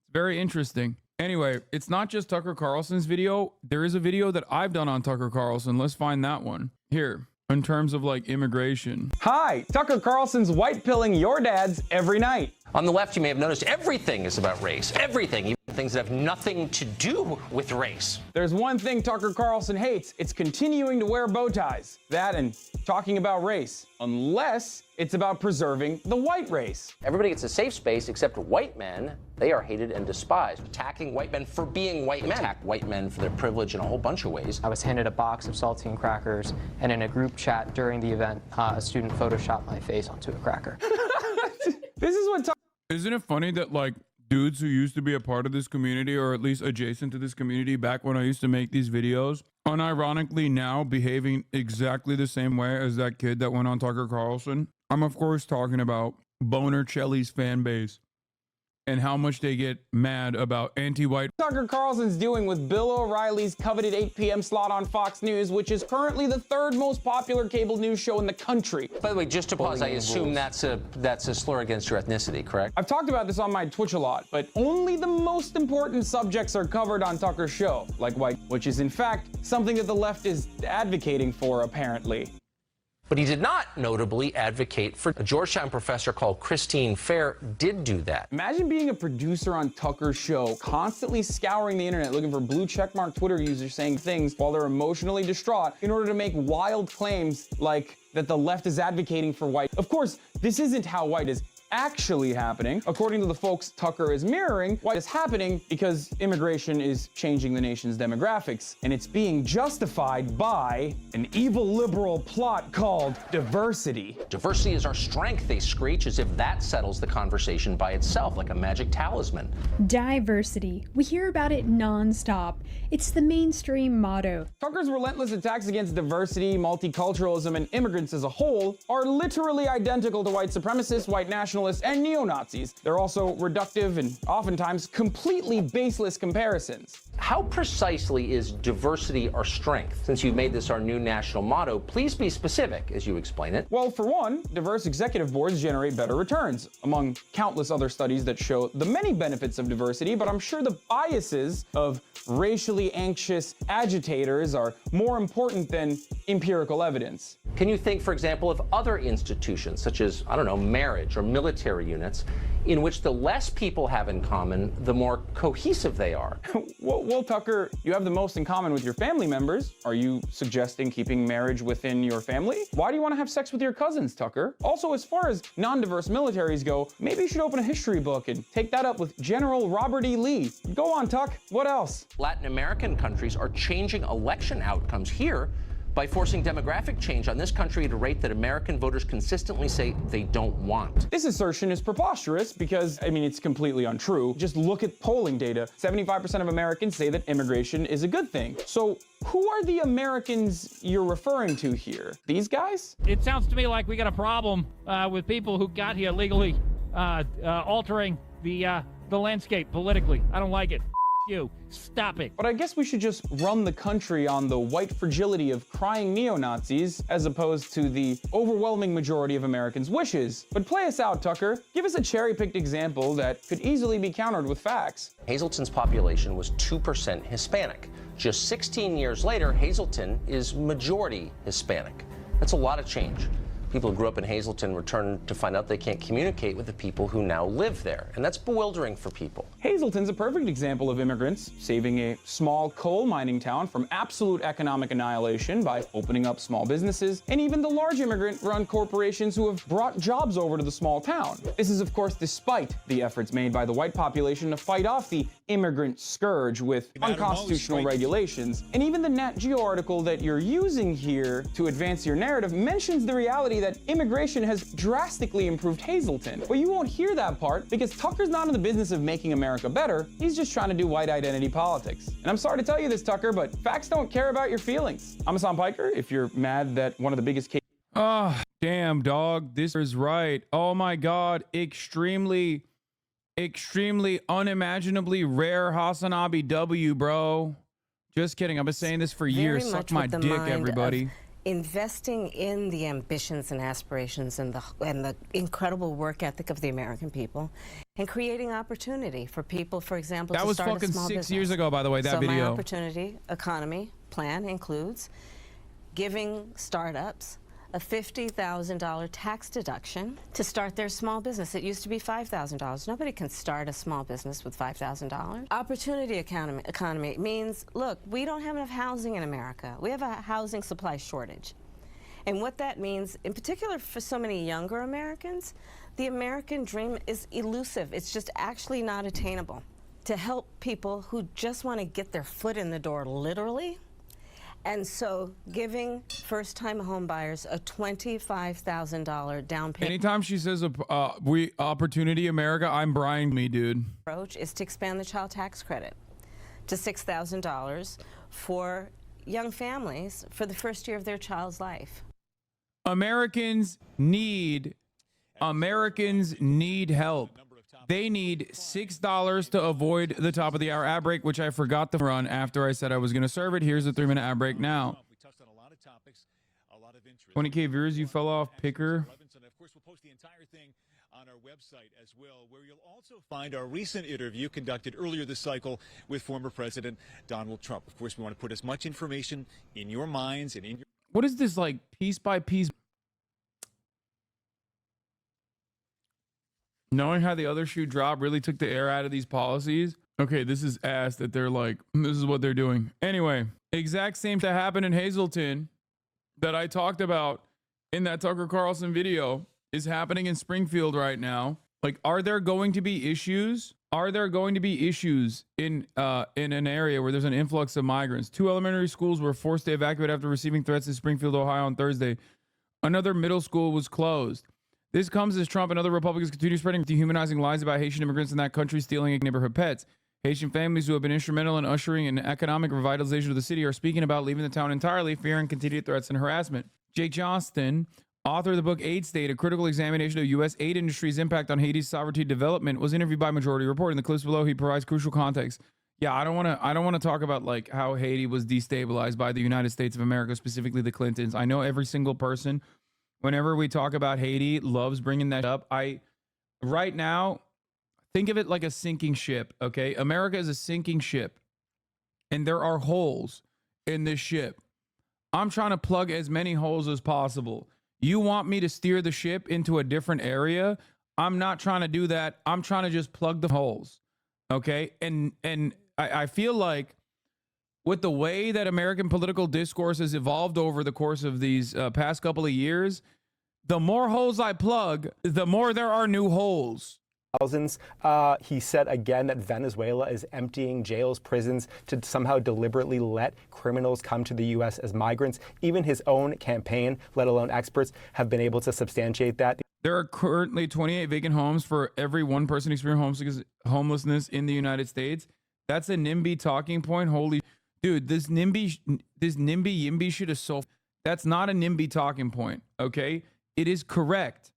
A: It's very interesting. Anyway, it's not just Tucker Carlson's video. There is a video that I've done on Tucker Carlson. Let's find that one here. In terms of like immigration.
O: Hi, Tucker Carlson's white pilling your dads every night.
P: On the left, you may have noticed everything is about race. Everything, even things that have nothing to do with race.
O: There's one thing Tucker Carlson hates. It's continuing to wear bow ties. That and talking about race. Unless it's about preserving the white race.
P: Everybody gets a safe space except white men. They are hated and despised. Attacking white men for being white men. Attack white men for their privilege in a whole bunch of ways.
Q: I was handed a box of saltine crackers, and in a group chat during the event, a student photoshopped my face onto a cracker.
O: This is what
A: Isn't it funny that like dudes who used to be a part of this community, or at least adjacent to this community back when I used to make these videos, unironically now behaving exactly the same way as that kid that went on Tucker Carlson? I'm of course talking about Boner Chelly's fan base and how much they get mad about anti-white.
O: Tucker Carlson's doing with Bill O'Reilly's coveted 8 p.m. slot on Fox News, which is currently the 3rd most popular cable news show in the country.
P: By the way, just to pause, I assume that's a slur against your ethnicity, correct?
O: I've talked about this on my Twitch a lot, but only the most important subjects are covered on Tucker's show, like white, which is in fact something that the left is advocating for, apparently.
P: But he did not notably advocate for a Georgetown professor called Christine Fair did do that.
O: Imagine being a producer on Tucker's show, constantly scouring the internet looking for blue checkmark Twitter users saying things while they're emotionally distraught in order to make wild claims like that the left is advocating for white. Of course, this isn't how white is actually happening. According to the folks Tucker is mirroring, white is happening because immigration is changing the nation's demographics, and it's being justified by an evil liberal plot called diversity.
P: Diversity is our strength, they screech, as if that settles the conversation by itself, like a magic talisman.
R: Diversity. We hear about it nonstop. It's the mainstream motto.
O: Tucker's relentless attacks against diversity, multiculturalism, and immigrants as a whole are literally identical to white supremacists, white nationalists, and neo-Nazis. They're also reductive and oftentimes completely baseless comparisons.
P: How precisely is diversity our strength? Since you've made this our new national motto, please be specific as you explain it.
O: Well, for one, diverse executive boards generate better returns, among countless other studies that show the many benefits of diversity, but I'm sure the biases of racially anxious agitators are more important than empirical evidence.
P: Can you think, for example, of other institutions, such as, I don't know, marriage or military units, in which the less people have in common, the more cohesive they are?
O: Well, Tucker, you have the most in common with your family members. Are you suggesting keeping marriage within your family? Why do you want to have sex with your cousins, Tucker? Also, as far as non-diverse militaries go, maybe you should open a history book and take that up with General Robert E. Lee. Go on, Tuck. What else?
P: Latin American countries are changing election outcomes here by forcing demographic change on this country at a rate that American voters consistently say they don't want.
O: This assertion is preposterous because, I mean, it's completely untrue. Just look at polling data. 75% of Americans say that immigration is a good thing. So who are the Americans you're referring to here? These guys?
S: It sounds to me like we got a problem with people who got here legally, altering the landscape politically. I don't like it. You. Stop it.
O: But I guess we should just run the country on the white fragility of crying neo-Nazis as opposed to the overwhelming majority of Americans' wishes. But play us out, Tucker. Give us a cherry-picked example that could easily be countered with facts.
P: Hazleton's population was 2% Hispanic. Just 16 years later, Hazleton is majority Hispanic. That's a lot of change. People who grew up in Hazleton return to find out they can't communicate with the people who now live there, and that's bewildering for people.
O: Hazleton's a perfect example of immigrants saving a small coal mining town from absolute economic annihilation by opening up small businesses, and even the large immigrant-run corporations who have brought jobs over to the small town. This is, of course, despite the efforts made by the white population to fight off the immigrant scourge with unconstitutional regulations. And even the Nat Geo article that you're using here to advance your narrative mentions the reality that immigration has drastically improved Hazleton. But you won't hear that part because Tucker's not in the business of making America better. He's just trying to do white identity politics. And I'm sorry to tell you this, Tucker, but facts don't care about your feelings. I'm Hasan Piker. If you're mad that one of the biggest cases...
A: Oh, damn, dog. This is right. Oh, my God. Extremely unimaginably rare Hasanabi W, bro. Just kidding. I've been saying this for years. Suck my dick, everybody.
T: Investing in the ambitions and aspirations and the incredible work ethic of the American people, and creating opportunity for people, for example,
A: that
T: to
A: was
T: start
A: fucking
T: a small
A: 6
T: business.
A: years ago, by the way, that
T: so
A: video.
T: My opportunity economy plan includes giving startups a $50,000 tax deduction to start their small business. It used to be $5,000. Nobody can start a small business with $5,000. Opportunity economy means, look, we don't have enough housing in America. We have a housing supply shortage. And what that means, in particular for so many younger Americans, the American dream is elusive. It's just actually not attainable. To help people who just want to get their foot in the door, literally. And so giving first-time home buyers a $25,000 down payment.
A: Anytime she says we opportunity America, I'm Brian me, dude.
T: Approach is to expand the child tax credit to $6,000 for young families for the first year of their child's life.
A: Americans need help. They need $6 to avoid the top of the hour ad break, which I forgot to run after I said I was going to serve it. Here's the 3-minute ad break now. 20K viewers, you fell off, Picker.
U: Of course, we'll post the entire thing on our website as well, where you'll also find our recent interview conducted earlier this cycle with former President Donald Trump. Of course, we want to put as much information in your minds and in your...
A: What is this, like, piece by piece Knowing how the other shoe drop really took the air out of these policies. Okay, this is ass that they're like, this is what they're doing. Anyway, exact same that happened in Hazleton that I talked about in that Tucker Carlson video is happening in Springfield right now. Like, are there going to be issues? Are there going to be issues in an area where there's an influx of migrants? 2 elementary schools were forced to evacuate after receiving threats in Springfield, Ohio on Thursday. Another middle school was closed. This comes as Trump and other Republicans continue spreading dehumanizing lies about Haitian immigrants in that country stealing neighborhood pets. Haitian families who have been instrumental in ushering an economic revitalization of the city are speaking about leaving the town entirely, fearing continued threats and harassment. Jake Johnston, author of the book Aid State, a critical examination of U.S. aid industry's impact on Haiti's sovereignty development, was interviewed by Majority Report. In the clips below, he provides crucial context. Yeah, I don't want to talk about like how Haiti was destabilized by the United States of America, specifically the Clintons. I know every single person, whenever we talk about Haiti, loves bringing that up. Right now, think of it like a sinking ship, okay? America is a sinking ship, and there are holes in this ship. I'm trying to plug as many holes as possible. You want me to steer the ship into a different area? I'm not trying to do that. I'm trying to just plug the holes, okay? And I feel like with the way that American political discourse has evolved over the course of these past couple of years, the more holes I plug, the more there are new holes.
N: Thousands. He said again that Venezuela is emptying jails, prisons to somehow deliberately let criminals come to the U.S. as migrants. Even his own campaign, let alone experts, have been able to substantiate that.
A: There are currently 28 vacant homes for every one person experiencing homelessness in the United States. That's a NIMBY talking point. Holy dude, this NIMBY YIMBY shit is so. That's not a NIMBY talking point. Okay, it is correct.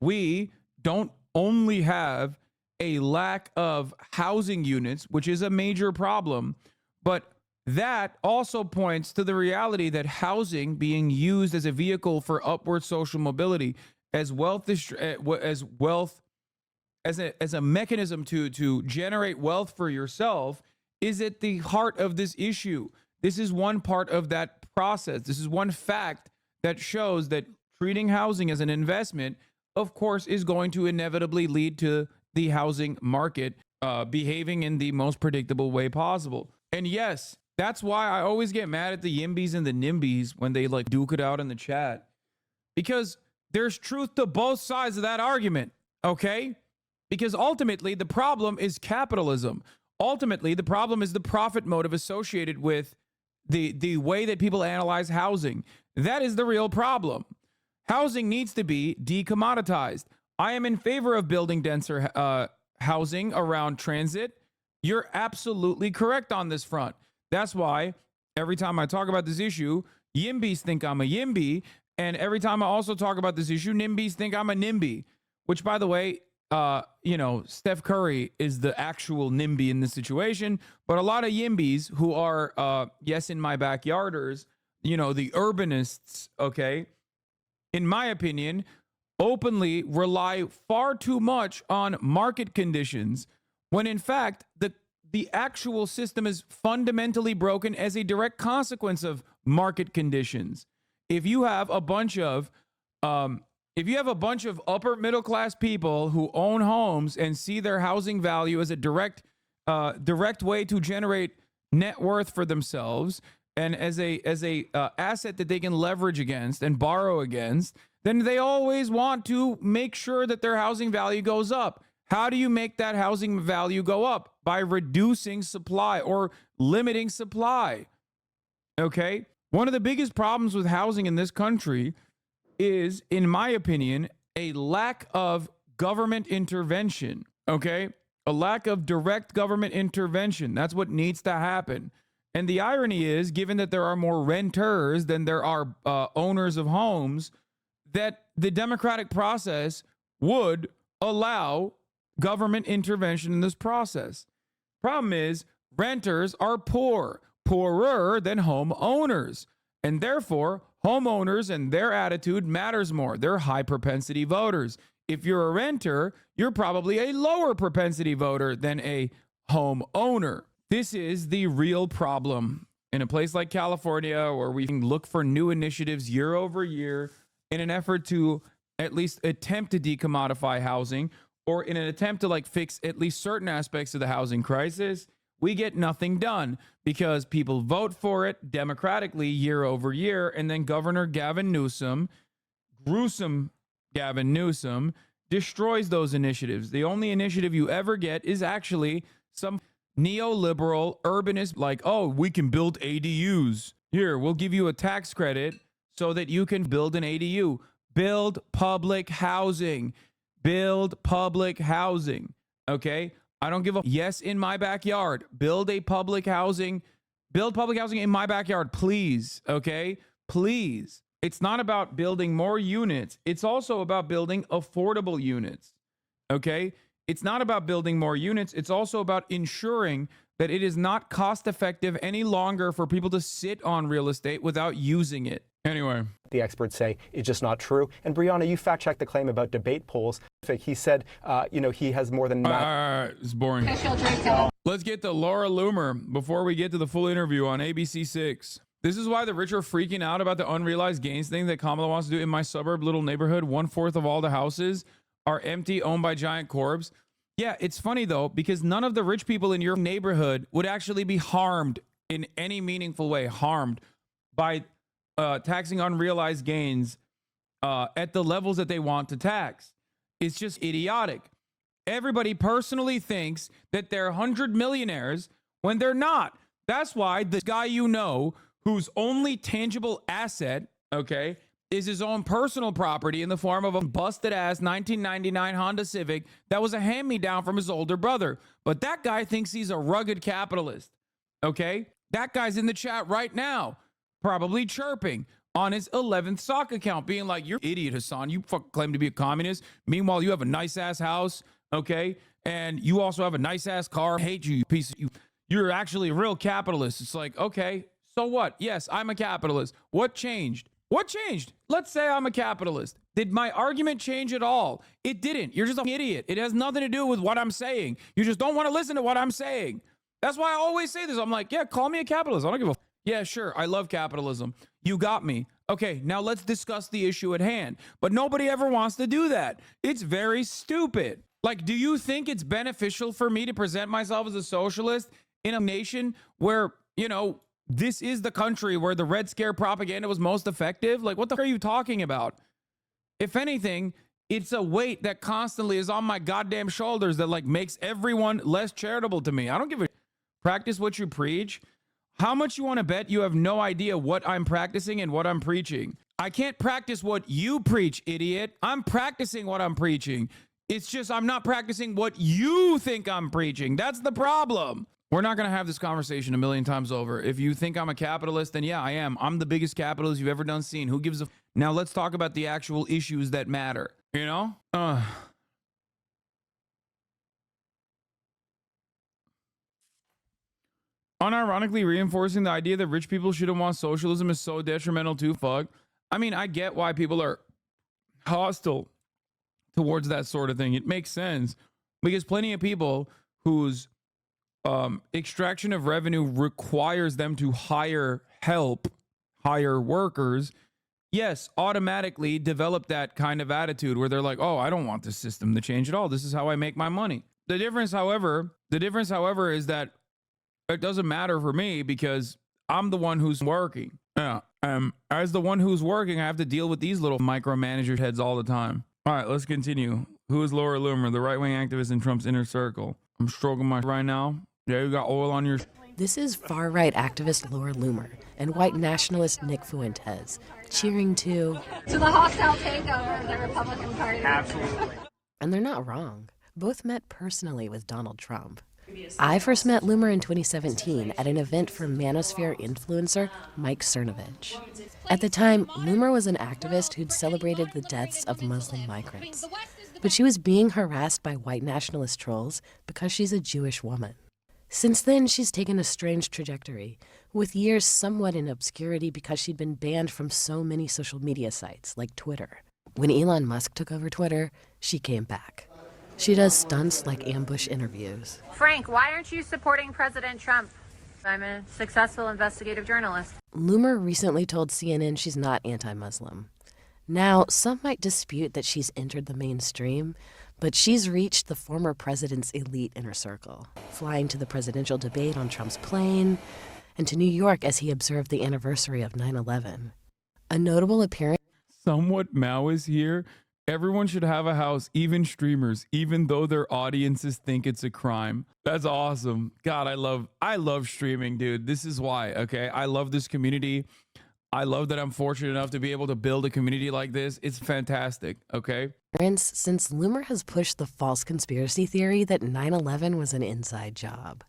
A: We don't only have a lack of housing units, which is a major problem, but that also points to the reality that housing being used as a vehicle for upward social mobility, as a mechanism to generate wealth for yourself, is at the heart of this issue. This is one part of that process. This is one fact that shows that treating housing as an investment, of course, is going to inevitably lead to the housing market behaving in the most predictable way possible. And yes, that's why I always get mad at the Yimbys and the Nimbys when they like duke it out in the chat, because there's truth to both sides of that argument, okay? Because ultimately the problem is capitalism. Ultimately, the problem is the profit motive associated with the way that people analyze housing. That is the real problem. Housing needs to be decommoditized. I am in favor of building denser housing around transit. You're absolutely correct on this front. That's why every time I talk about this issue, Yimbys think I'm a Yimby. And every time I also talk about this issue, Nimbys think I'm a Nimby. Which, by the way, Steph Curry is the actual NIMBY in this situation. But a lot of Yimbys who are, yes, in my backyarders, the urbanists, okay, in my opinion, openly rely far too much on market conditions when in fact the actual system is fundamentally broken as a direct consequence of market conditions. If you have a bunch of upper middle class people who own homes and see their housing value as a direct way to generate net worth for themselves, and as a asset that they can leverage against and borrow against, then they always want to make sure that their housing value goes up. How do you make that housing value go up? By reducing supply or limiting supply. Okay? One of the biggest problems with housing in this country is, in my opinion, a lack of government intervention. Okay? A lack of direct government intervention. That's what needs to happen. And the irony is, given that there are more renters than there are owners of homes, that the democratic process would allow government intervention in this process. Problem is, renters are poorer than homeowners. And therefore, homeowners and their attitude matters more. They're high propensity voters. If you're a renter, you're probably a lower propensity voter than a homeowner. This is the real problem in a place like California, where we can look for new initiatives year over year in an effort to at least attempt to decommodify housing. or in an attempt to like fix at least certain aspects of the housing crisis, we get nothing done because people vote for it democratically year over year. And then Governor Gavin Newsom, gruesome Gavin Newsom, destroys those initiatives. The only initiative you ever get is actually some neoliberal urbanist like, oh, we can build ADUs. Here, we'll give you a tax credit so that you can build an ADU. Build public housing. Build public housing. Okay? I don't give a yes in my backyard. Build public housing in my backyard, please. Okay? Please. It's not about building more units. It's also about building affordable units. Okay? It's not about building more units. It's also about ensuring that it is not cost effective any longer for people to sit on real estate without using it. Anyway.
N: The experts say it's just not true. And Brianna, you fact-checked the claim about debate polls. He said, he has more than...
A: It's boring. Let's get to Laura Loomer before we get to the full interview on ABC6. This is why the rich are freaking out about the unrealized gains thing that Kamala wants to do. In my suburb, little neighborhood, 1/4 of all the houses are empty, owned by giant corps. Yeah, it's funny though, because none of the rich people in your neighborhood would actually be harmed in any meaningful way, harmed by taxing unrealized gains at the levels that they want to tax. It's just idiotic. Everybody personally thinks that they're 100 millionaires when they're not. That's why this guy whose only tangible asset, okay, is his own personal property in the form of a busted-ass 1999 Honda Civic that was a hand-me-down from his older brother. But that guy thinks he's a rugged capitalist, okay? That guy's in the chat right now, probably chirping on his 11th stock account, being like, you're an idiot, Hasan. You fucking claim to be a communist. Meanwhile, you have a nice-ass house, okay? And you also have a nice-ass car. I hate you, you piece of... You're actually a real capitalist. It's like, okay, so what? Yes, I'm a capitalist. What changed? What changed? Let's say I'm a capitalist. Did my argument change at all? It didn't. You're just an idiot. It has nothing to do with what I'm saying. You just don't want to listen to what I'm saying. That's why I always say this. I'm like, yeah, call me a capitalist. I don't give a... Yeah, sure. I love capitalism. You got me. Okay, now let's discuss the issue at hand. But nobody ever wants to do that. It's very stupid. Like, do you think it's beneficial for me to present myself as a socialist in a nation where, this is the country where the Red Scare propaganda was most effective? Like, what the fuck are you talking about? If anything, it's a weight that constantly is on my goddamn shoulders that like makes everyone less charitable to me. I don't give a... Practice what you preach. How much you want to bet you have no idea what I'm practicing and what I'm preaching? I can't practice what you preach, idiot. I'm practicing what I'm preaching. It's just I'm not practicing what you think I'm preaching. That's the problem. We're not going to have this conversation a million times over. If you think I'm a capitalist, then yeah, I am. I'm the biggest capitalist you've ever done seen. Who gives a... Now let's talk about the actual issues that matter, Unironically reinforcing the idea that rich people shouldn't want socialism is so detrimental to fuck. I mean, I get why people are hostile towards that sort of thing. It makes sense because plenty of people whose extraction of revenue requires them to hire workers, yes, automatically develop that kind of attitude where they're like, oh, I don't want this system to change at all. This is how I make my money. The difference, however, is that it doesn't matter for me because I'm the one who's working. Yeah. As the one who's working, I have to deal with these little micromanager heads all the time. All right, let's continue. Who is Laura Loomer, the right-wing activist in Trump's inner circle? I'm stroking my right now. Yeah, you got oil on your...
D: This is far-right activist Laura Loomer and white nationalist Nick Fuentes cheering to
B: the hostile takeover of the Republican Party.
D: Absolutely. And they're not wrong. Both met personally with Donald Trump. I first met Loomer in 2017 at an event for manosphere influencer Mike Cernovich. At the time, Loomer was an activist who'd celebrated the deaths of Muslim migrants. But she was being harassed by white nationalist trolls because she's a Jewish woman. Since then, she's taken a strange trajectory, with years somewhat in obscurity because she'd been banned from so many social media sites, like Twitter. When Elon Musk took over Twitter, she came back. She does stunts like ambush interviews.
V: Frank, why aren't you supporting President Trump? I'm a successful investigative journalist.
D: Loomer recently told CNN she's not anti-Muslim. Now, some might dispute that she's entered the mainstream, But she's reached the former president's elite inner circle, flying to the presidential debate on Trump's plane and to New York as he observed the anniversary of 9/11. A notable appearance.
A: Somewhat Maoist here. Everyone should have a house, even streamers, even though their audiences think it's a crime. That's awesome. God, I love streaming, dude. This is why, okay? I love this community. I love that I'm fortunate enough to be able to build a community like this. It's fantastic, okay?
D: Since Loomer has pushed the false conspiracy theory that 9/11 was an inside job.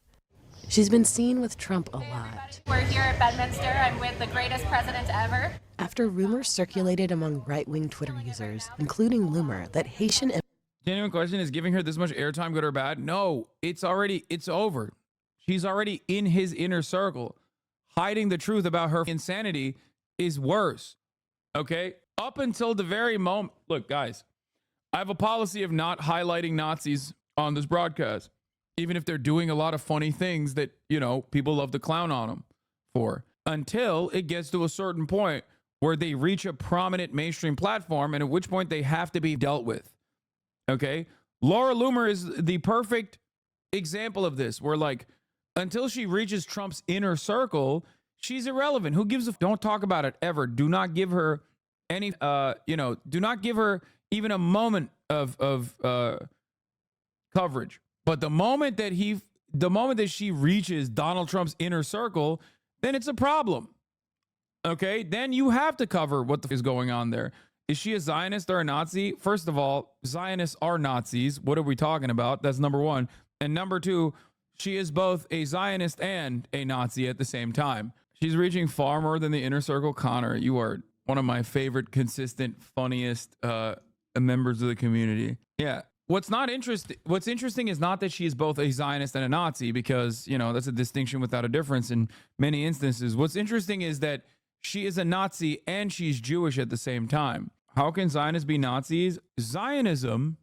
D: She's been seen with Trump a lot.
V: We're here at Bedminster. I'm with the greatest president ever.
D: After rumors circulated among right-wing Twitter users, including Loomer, that Haitian...
A: Genuine question, is giving her this much airtime good or bad? No, it's over. She's already in his inner circle. Hiding the truth about her insanity is worse, okay? Up until the very moment... Look, guys, I have a policy of not highlighting Nazis on this broadcast, even if they're doing a lot of funny things that, you know, people love to clown on them for, until it gets to a certain point where they reach a prominent mainstream platform, and at which point they have to be dealt with, okay? Laura Loomer is the perfect example of this, where, like, until she reaches Trump's inner circle, she's irrelevant. Who gives a... Don't talk about it ever. Do not give her any, do not give her even a moment of coverage. But the moment that she reaches Donald Trump's inner circle, then it's a problem. Okay? Then you have to cover what the f is going on there. Is she a Zionist or a Nazi? First of all, Zionists are Nazis. What are we talking about? That's number one. And number two, she is both a Zionist and a Nazi at the same time. She's reaching far more than the inner circle. Connor, you are one of my favorite, consistent, funniest members of the community. Yeah. What's interesting is not that she is both a Zionist and a Nazi, because, you know, that's a distinction without a difference in many instances. What's interesting is that she is a Nazi and she's Jewish at the same time. How can Zionists be Nazis? Zionism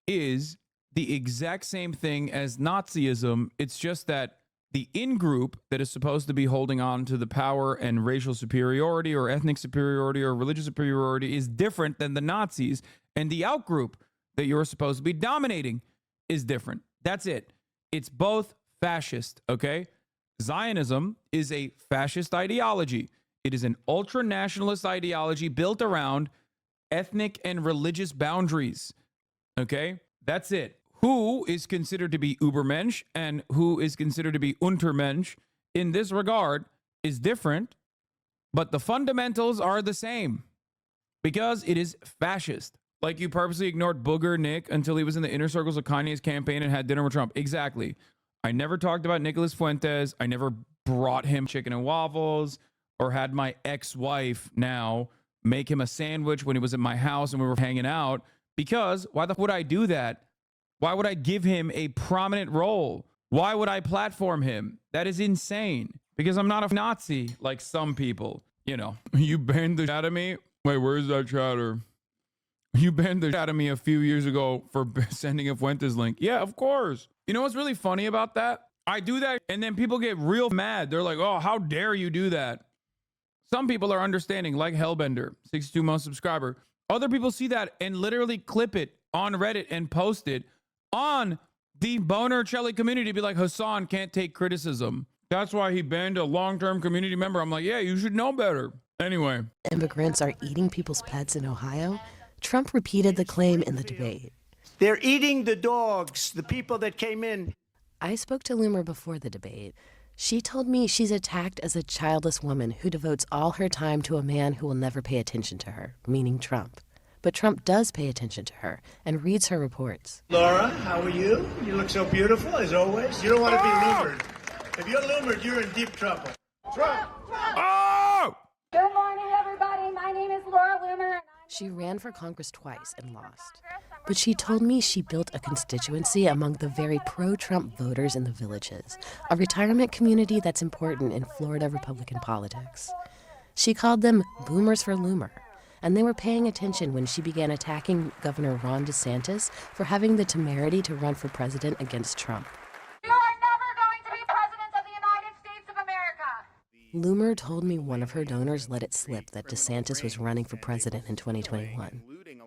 A: is the exact same thing as Nazism. It's just that the in-group that is supposed to be holding on to the power and racial superiority or ethnic superiority or religious superiority is different than the Nazis, and the out-group that you're supposed to be dominating is different. That's it. It's both fascist, okay? Zionism is a fascist ideology. It is an ultra-nationalist ideology built around ethnic and religious boundaries, okay? That's it. Who is considered to be Übermensch and who is considered to be Untermensch in this regard is different, but the fundamentals are the same because it is fascist. Like you purposely ignored Booger Nick until he was in the inner circles of Kanye's campaign and had dinner with Trump. Exactly. I never talked about Nicholas Fuentes. I never brought him chicken and waffles or had my ex-wife now make him a sandwich when he was at my house and we were hanging out, because why the f would I do that? Why would I give him a prominent role? Why would I platform him? That is insane, because I'm not a Nazi like some people. You know, you banned the shit out of me. Wait, where's that chatter? You banned the shit out of me a few years ago for sending a Fuentes link. Yeah, of course. You know what's really funny about that? I do that and then people get real mad. They're like, oh, how dare you do that? Some people are understanding, like Hellbender, 62-month subscriber. Other people see that and literally clip it on Reddit and post it on the Boner Chelly community, be like, Hasan can't take criticism. That's why he banned a long-term community member. I'm like, yeah, you should know better. Anyway.
D: Immigrants are eating people's pets in Ohio. Trump repeated the claim in the debate.
C: They're eating the dogs, the people that came in.
D: I spoke to Loomer before the debate. She told me she's attacked as a childless woman who devotes all her time to a man who will never pay attention to her, meaning Trump. But Trump does pay attention to her and reads her reports.
C: Laura, how are you? You look so beautiful, as always. You don't want to be Loomered. If you're Loomered, you're in deep trouble. Trump!
A: Oh!
V: Good morning, everybody. My name is Laura Loomer.
D: She ran for Congress twice and lost. But she told me she built a constituency among the very pro-Trump voters in the Villages, a retirement community that's important in Florida Republican politics. She called them boomers for Loomer, and they were paying attention when she began attacking Governor Ron DeSantis for having the temerity to run for president against Trump.
V: You are never going to be president of the United States of America.
D: Loomer told me one of her donors let it slip that DeSantis was running for president in 2021.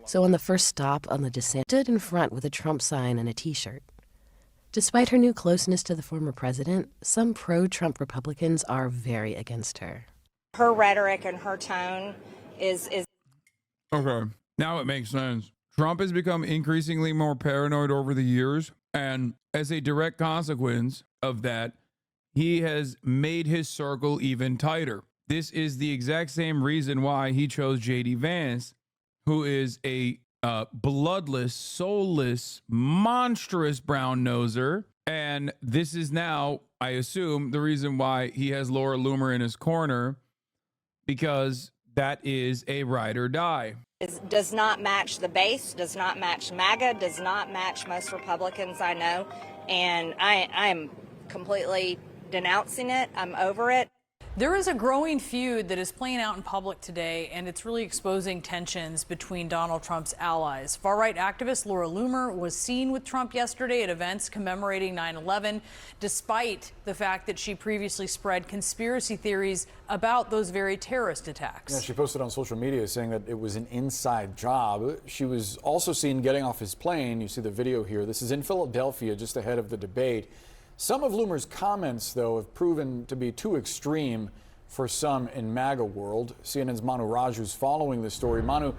D: So on the first stop on the descent, stood in front with a Trump sign and a t-shirt. Despite her new closeness to the former president, some pro-Trump Republicans are very against her.
E: Her rhetoric and her tone is
A: Okay, now it makes sense. Trump has become increasingly more paranoid over the years, and as a direct consequence of that, he has made his circle even tighter. This is the exact same reason why he chose J.D. Vance, who is a bloodless, soulless, monstrous brown noser. And this is now, I assume, the reason why he has Laura Loomer in his corner, because that is a ride or die.
E: does not match the base, does not match MAGA, does not match most Republicans I know, and I am completely denouncing it. I'm over it.
L: There is a growing feud that is playing out in public today, and it's really exposing tensions between Donald Trump's allies. Far-right activist Laura Loomer was seen with Trump yesterday at events commemorating 9/11, despite the fact that she previously spread conspiracy theories about those very terrorist attacks.
J: Yeah, she posted on social media saying that it was an inside job. She was also seen getting off his plane. You see the video here. This is in Philadelphia, just ahead of the debate. Some of Loomer's comments, though, have proven to be too extreme for some in MAGA world. CNN's Manu Raju is following this story. Manu,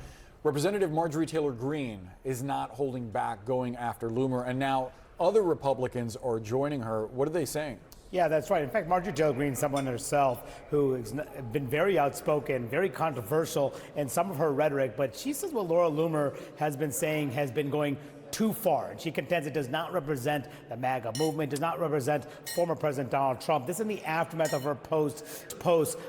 J: Representative Marjorie Taylor Greene is not holding back going after Loomer, and now other Republicans are joining her. What are they saying?
F: Yeah, that's right. In fact, Marjorie Taylor Greene, someone herself who has been very outspoken, very controversial in some of her rhetoric, but she says what Laura Loomer has been saying has been going too far. And she contends it does not represent the MAGA movement, does not represent former President Donald Trump. This in the aftermath of her post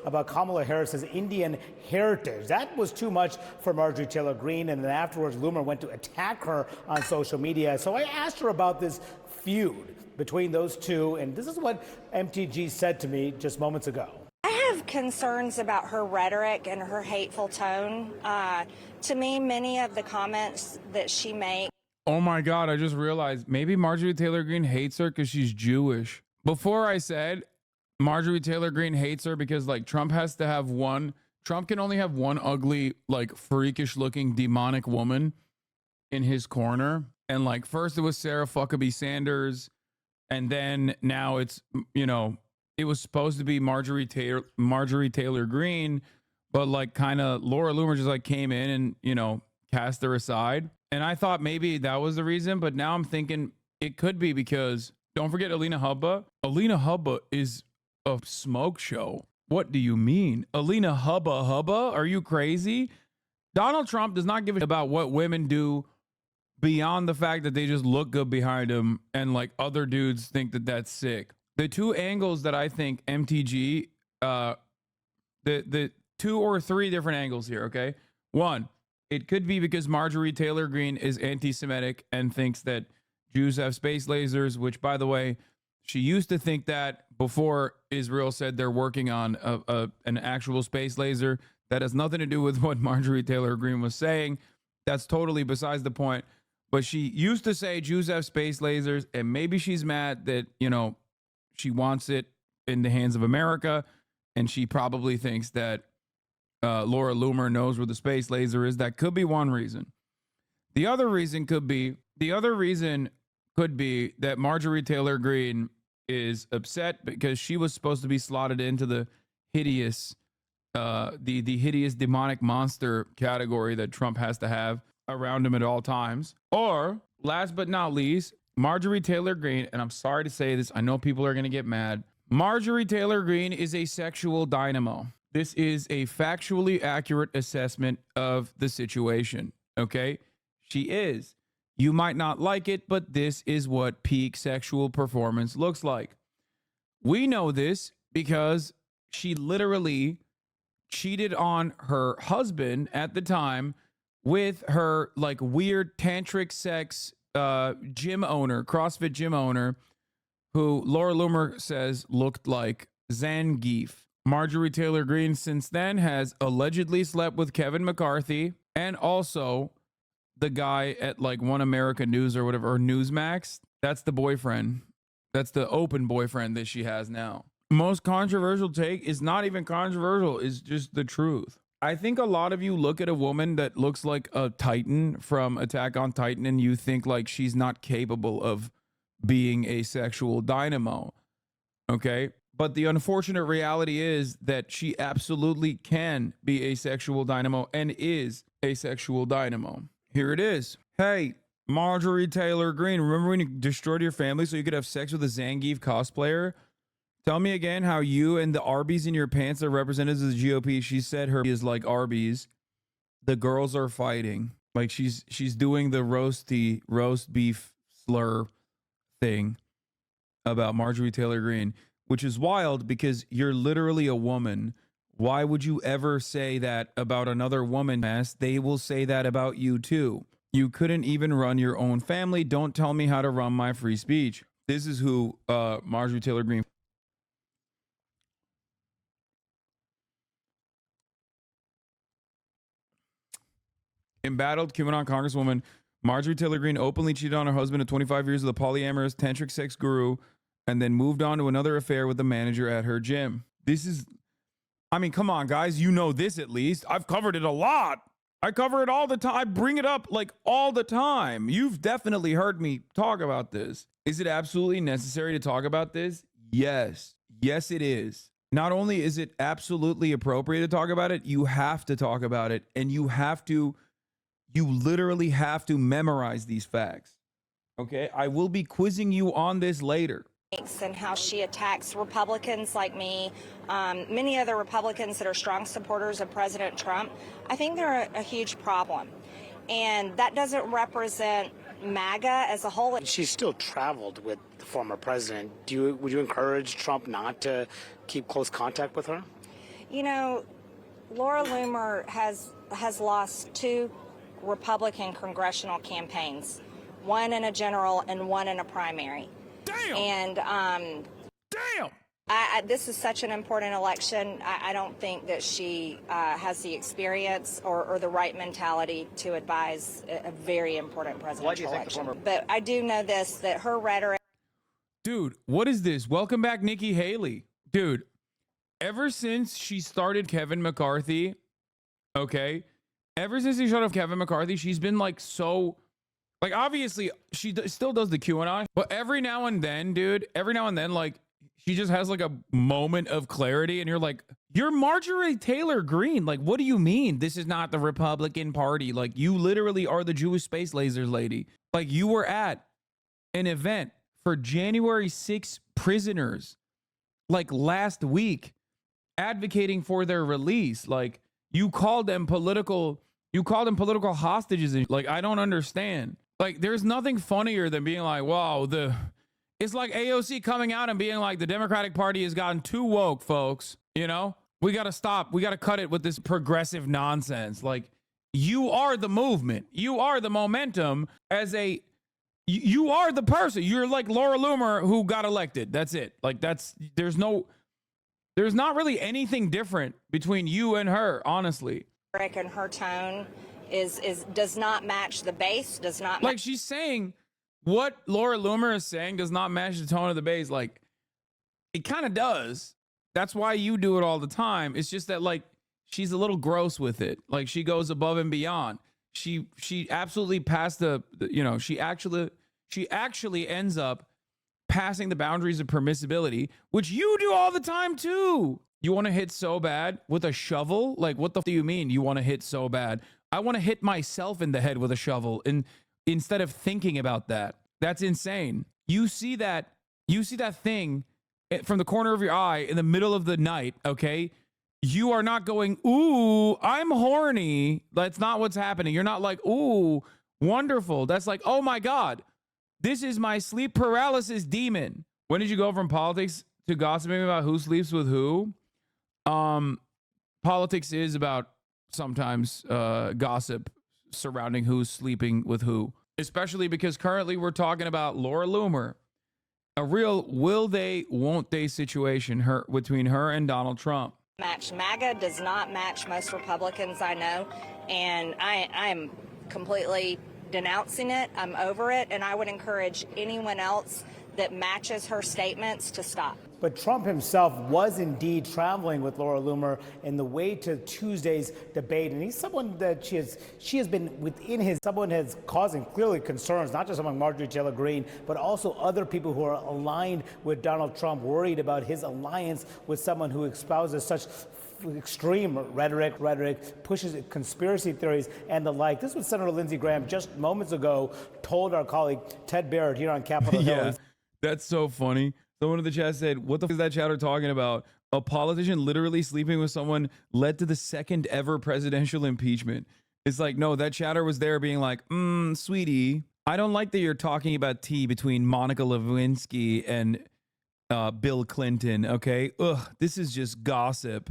F: about Kamala Harris's Indian heritage. That was too much for Marjorie Taylor Greene, and then afterwards Loomer went to attack her on social media. So I asked her about this feud between those two, and this is what MTG said to me just moments ago.
E: I have concerns about her rhetoric and her hateful tone. To me, many of the comments that she makes.
A: Oh my God, I just realized maybe Marjorie Taylor Greene hates her because she's Jewish. Before I said Marjorie Taylor Greene hates her because like Trump can only have one ugly, like freakish looking demonic woman in his corner. And like first it was Sarah Huckabee Sanders, and then now it's, it was supposed to be Marjorie Taylor Greene, but like kind of Laura Loomer just like came in and, cast her aside. And I thought maybe that was the reason, but now I'm thinking it could be because don't forget Alina Hubba. Alina Hubba is a smoke show. What do you mean? Alina Hubba? Are you crazy? Donald Trump does not give a shit about what women do beyond the fact that they just look good behind him and like other dudes think that that's sick. The two angles that I think MTG, the 2 or 3 different angles here, okay? One, it could be because Marjorie Taylor Greene is anti-Semitic and thinks that Jews have space lasers, which, by the way, she used to think that before Israel said they're working on an actual space laser. That has nothing to do with what Marjorie Taylor Greene was saying. That's totally besides the point. But she used to say Jews have space lasers, and maybe she's mad that, she wants it in the hands of America, and she probably thinks that Laura Loomer knows where the space laser is. That could be one reason. The other reason could be that Marjorie Taylor Greene is upset because she was supposed to be slotted into the hideous, the hideous demonic monster category that Trump has to have around him at all times. Or last but not least, Marjorie Taylor Greene, and I'm sorry to say this, I know people are going to get mad. Marjorie Taylor Greene is a sexual dynamo. This is a factually accurate assessment of the situation, okay? She is. You might not like it, but this is what peak sexual performance looks like. We know this because she literally cheated on her husband at the time with her like weird tantric sex gym owner, CrossFit gym owner, who Laura Loomer says looked like Zangief. Marjorie Taylor Greene since then has allegedly slept with Kevin McCarthy and also the guy at like One America News or whatever, or Newsmax. That's the boyfriend. That's the open boyfriend that she has now. Most controversial take is not even controversial, it's just the truth. I think a lot of you look at a woman that looks like a Titan from Attack on Titan and you think like she's not capable of being a sexual dynamo. Okay? But the unfortunate reality is that she absolutely can be a sexual dynamo and is a sexual dynamo. Here it is. Hey, Marjorie Taylor Greene, remember when you destroyed your family so you could have sex with a Zangief cosplayer? Tell me again how you and the Arby's in your pants are representatives of the GOP. She said her is like Arby's. The girls are fighting. Like she's doing the roast beef slur thing about Marjorie Taylor Greene, which is wild because you're literally a woman. Why would you ever say that about another woman? They will say that about you too. You couldn't even run your own family. Don't tell me how to run my free speech. This is who Marjorie Taylor Greene. Embattled QAnon Congresswoman Marjorie Taylor Greene openly cheated on her husband of 25 years with a polyamorous tantric sex guru and then moved on to another affair with the manager at her gym. This is, I mean, come on, guys. You know this at least. I've covered it a lot. I cover it all the time. I bring it up like all the time. You've definitely heard me talk about this. Is it absolutely necessary to talk about this? Yes. Yes, it is. Not only is it absolutely appropriate to talk about it, you have to talk about it. And you literally have to memorize these facts. Okay? I will be quizzing you on this later.
E: And how she attacks Republicans like me, many other Republicans that are strong supporters of President Trump. I think they're a huge problem. And that doesn't represent MAGA as a whole.
G: She's still traveled with the former president. Would you encourage Trump not to keep close contact with her?
E: You know, Laura Loomer has lost 2 Republican congressional campaigns, one in a general and one in a primary.
A: Damn.
E: And
A: damn.
E: This is such an important election. I don't think that she has the experience or the right mentality to advise a very important presidential election. But I do know this, that her rhetoric.
A: Dude, what is this? Welcome back, Nikki Haley. Dude, ever since she started Kevin McCarthy, okay, ever since she shut off Kevin McCarthy, she's been like so. Like, obviously, she still does the QAnon, but every now and then, dude, like, she just has, like, a moment of clarity, and you're like, you're Marjorie Taylor Greene. Like, what do you mean? This is not the Republican Party. Like, you literally are the Jewish space lasers lady. Like, you were at an event for January 6 prisoners, like, last week, advocating for their release. Like, you called them political hostages. And, like, I don't understand. Like, there's nothing funnier than being like, wow, it's like AOC coming out and being like, the Democratic Party has gotten too woke, folks. You know, we got to stop. We got to cut it with this progressive nonsense. Like, you are the movement. You are the momentum you are the person. You're like Laura Loomer who got elected. That's it. Like, there's not really anything different between you and her, honestly.
E: And her tone does not match the base, does not
A: like she's saying what Laura Loomer is saying does not match the tone of the base. Like, it kind of does. That's why you do it all the time. It's just that, like, she's a little gross with it. Like, she goes above and beyond. She absolutely passed she actually ends up passing the boundaries of permissibility, which you do all the time too. You want to hit so bad with a shovel? Like, what the f do you mean you want to hit so bad? I want to hit myself in the head with a shovel instead of thinking about that. That's insane. You see that thing from the corner of your eye in the middle of the night, okay? You are not going, ooh, I'm horny. That's not what's happening. You're not like, ooh, wonderful. That's like, oh my God, this is my sleep paralysis demon. When did you go from politics to gossiping about who sleeps with who? Politics is about sometimes gossip surrounding who's sleeping with who, especially because currently we're talking about Laura Loomer, a real will they, won't they situation between her and Donald Trump.
E: Match MAGA does not match most Republicans I know, and I'm completely denouncing it. I'm over it, and I would encourage anyone else that matches her statements to stop.
F: But Trump himself was indeed traveling with Laura Loomer in the way to Tuesday's debate. And he's someone that she has been within someone has causing clearly concerns, not just among Marjorie Taylor Greene, but also other people who are aligned with Donald Trump, worried about his alliance with someone who espouses such extreme rhetoric, pushes conspiracy theories and the like. This was Senator Lindsey Graham just moments ago told our colleague Ted Barrett here on Capitol Hill.
A: Yeah, that's so funny. Someone in the chat said, what the f is that chatter talking about? A politician literally sleeping with someone led to the second ever presidential impeachment. It's like, no, that chatter was there being like, sweetie, I don't like that you're talking about tea between Monica Lewinsky and Bill Clinton, okay? Ugh, this is just gossip.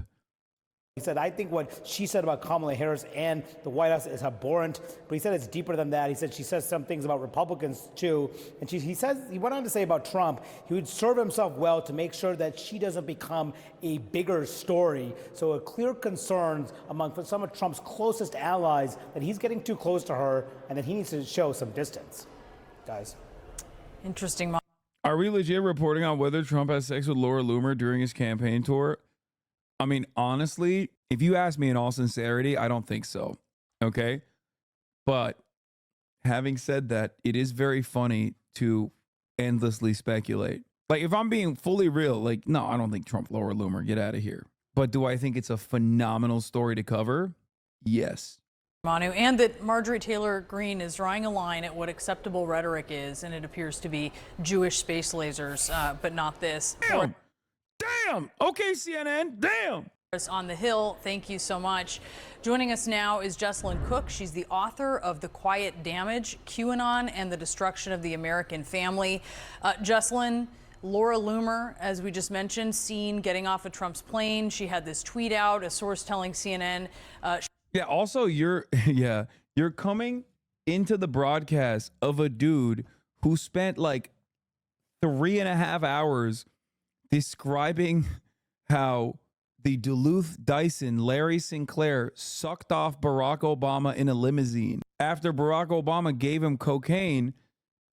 F: He said, I think what she said about Kamala Harris and the White House is abhorrent, but he said it's deeper than that. He said she says some things about Republicans too. And he went on to say about Trump, he would serve himself well to make sure that she doesn't become a bigger story. So a clear concerns among some of Trump's closest allies that he's getting too close to her and that he needs to show some distance. Guys.
L: Interesting.
A: Are we legit reporting on whether Trump has sex with Laura Loomer during his campaign tour? I mean, honestly, if you ask me in all sincerity, I don't think so. Okay. But having said that, it is very funny to endlessly speculate. Like, if I'm being fully real, like, no, I don't think Trump, Laura Loomer, get out of here. But do I think it's a phenomenal story to cover? Yes.
L: Manu, and that Marjorie Taylor Greene is drawing a line at what acceptable rhetoric is, and it appears to be Jewish space lasers, but not this.
A: Damn. Okay, CNN. Damn.
L: On the Hill, thank you so much. Joining us now is Jessalyn Cook. She's the author of The Quiet Damage, QAnon and the Destruction of the American Family. Jessalyn, Laura Loomer, as we just mentioned, seen getting off of Trump's plane. She had this tweet out, a source telling CNN.
A: Yeah, also, you're coming into the broadcast of a dude who spent like 3.5 hours describing how the Duluth Dyson Larry Sinclair sucked off Barack Obama in a limousine after Barack Obama gave him cocaine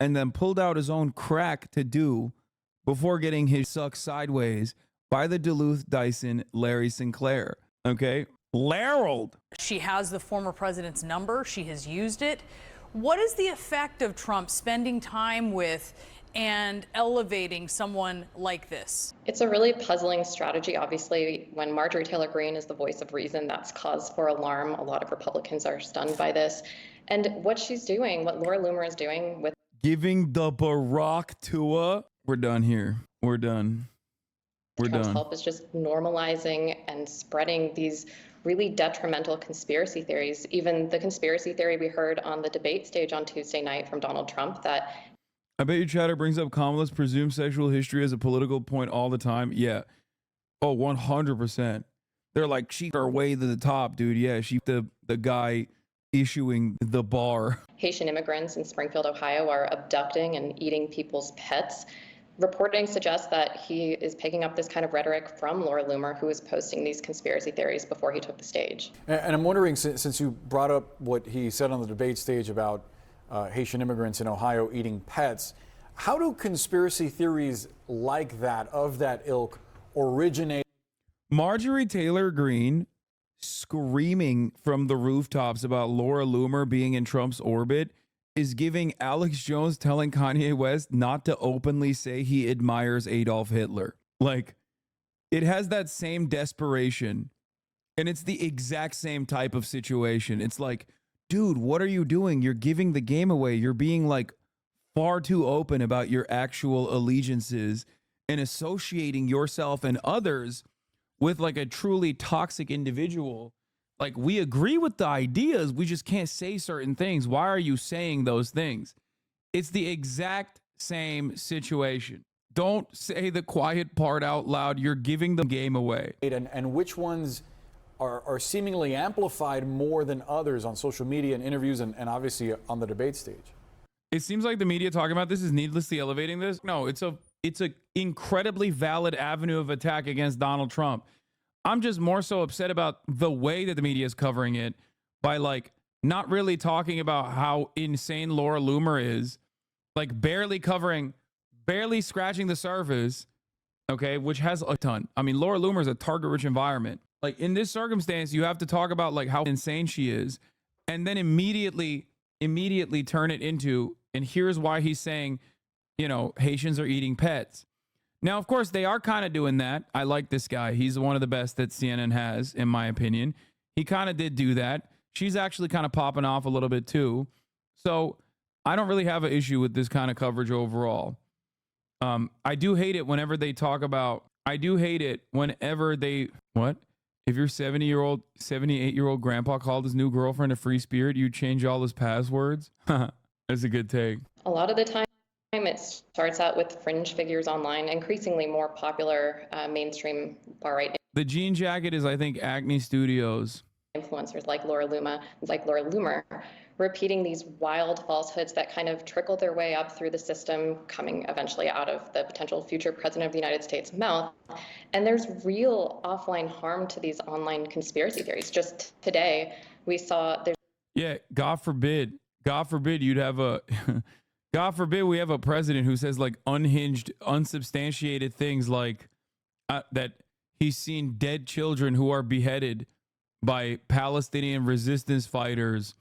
A: and then pulled out his own crack to do before getting his sucked sideways by the Duluth Dyson Larry Sinclair. Okay? Larold.
L: She has the former president's number. She has used it. What is the effect of Trump spending time with and elevating someone like this?
H: It's a really puzzling strategy. Obviously, when Marjorie Taylor Greene is the voice of reason, that's cause for alarm. A lot of Republicans are stunned by this. And what she's doing, what Laura Loomer is doing with
A: giving the Barack tour. We're done here. We're done.
H: Trump's help is just normalizing and spreading these really detrimental conspiracy theories. Even the conspiracy theory we heard on the debate stage on Tuesday night from Donald Trump that
A: I bet your chatter brings up Kamala's presumed sexual history as a political point all the time. Yeah. Oh, 100%. They're like, she her way to the top, dude. Yeah, she the guy issuing the bar.
H: Haitian immigrants in Springfield, Ohio are abducting and eating people's pets. Reporting suggests that he is picking up this kind of rhetoric from Laura Loomer, who was posting these conspiracy theories before he took the stage.
J: And I'm wondering, since you brought up what he said on the debate stage about Haitian immigrants in Ohio eating pets, how do conspiracy theories like that, of that ilk, originate?
A: Marjorie Taylor Greene screaming from the rooftops about Laura Loomer being in Trump's orbit is giving Alex Jones telling Kanye West not to openly say he admires Adolf Hitler. Like, it has that same desperation, and it's the exact same type of situation. It's like, dude, what are you doing? You're giving the game away. You're being like far too open about your actual allegiances and associating yourself and others with like a truly toxic individual. Like, we agree with the ideas, we just can't say certain things. Why are you saying those things? It's the exact same situation. Don't say the quiet part out loud. You're giving the game away.
J: And which ones are seemingly amplified more than others on social media and interviews and obviously on the debate stage?
A: It seems like the media talking about this is needlessly elevating this. No, it's a incredibly valid avenue of attack against Donald Trump. I'm just more so upset about the way that the media is covering it by like not really talking about how insane Laura Loomer is, like barely scratching the surface, okay, which has a ton. I mean, Laura Loomer is a target-rich environment. Like, in this circumstance, you have to talk about like how insane she is, and then immediately turn it into, and here's why he's saying, you know, Haitians are eating pets. Now, of course, they are kind of doing that. I like this guy. He's one of the best that CNN has, in my opinion. He kind of did do that. She's actually kind of popping off a little bit too. So I don't really have an issue with this kind of coverage overall. I do hate it whenever they talk about, what? If your 78-year-old grandpa called his new girlfriend a free spirit, you change all his passwords? That's a good take.
H: A lot of the time, it starts out with fringe figures online, increasingly more popular mainstream far-right
A: The jean jacket is, I think, Acne Studios.
H: influencers like Laura Loomer, repeating these wild falsehoods that kind of trickle their way up through the system, coming eventually out of the potential future president of the United States' mouth. And there's real offline harm to these online conspiracy theories. Just today, we saw there's
A: God forbid you'd have a God forbid we have a president who says like unhinged, unsubstantiated things like that he's seen dead children who are beheaded by Palestinian resistance fighters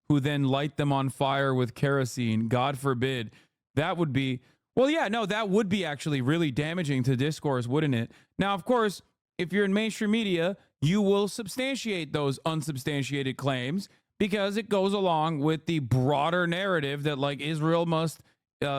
A: who then light them on fire with kerosene. God forbid. That would be, well, yeah, no, that would be actually really damaging to discourse, wouldn't it? Now, of course, if you're in mainstream media, you will substantiate those unsubstantiated claims because it goes along with the broader narrative that like Israel must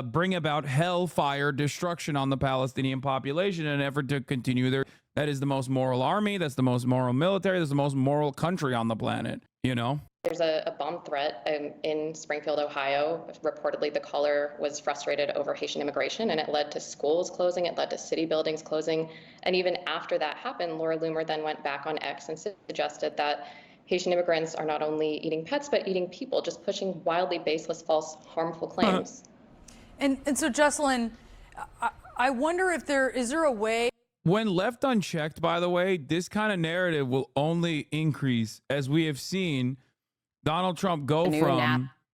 A: bring about hellfire destruction on the Palestinian population in an effort to continue their, that is the most moral army, that's the most moral military, that's the most moral country on the planet, you know?
H: There's a bomb threat in Springfield, Ohio. Reportedly, the caller was frustrated over Haitian immigration, and it led to schools closing, it led to city buildings closing. And even after that happened, Laura Loomer then went back on X and suggested that Haitian immigrants are not only eating pets, but eating people, just pushing wildly baseless, false, harmful claims.
L: And so, Jesselyn, I wonder if is there a way.
A: When left unchecked, by the way, this kind of narrative will only increase, as we have seen Donald Trump go from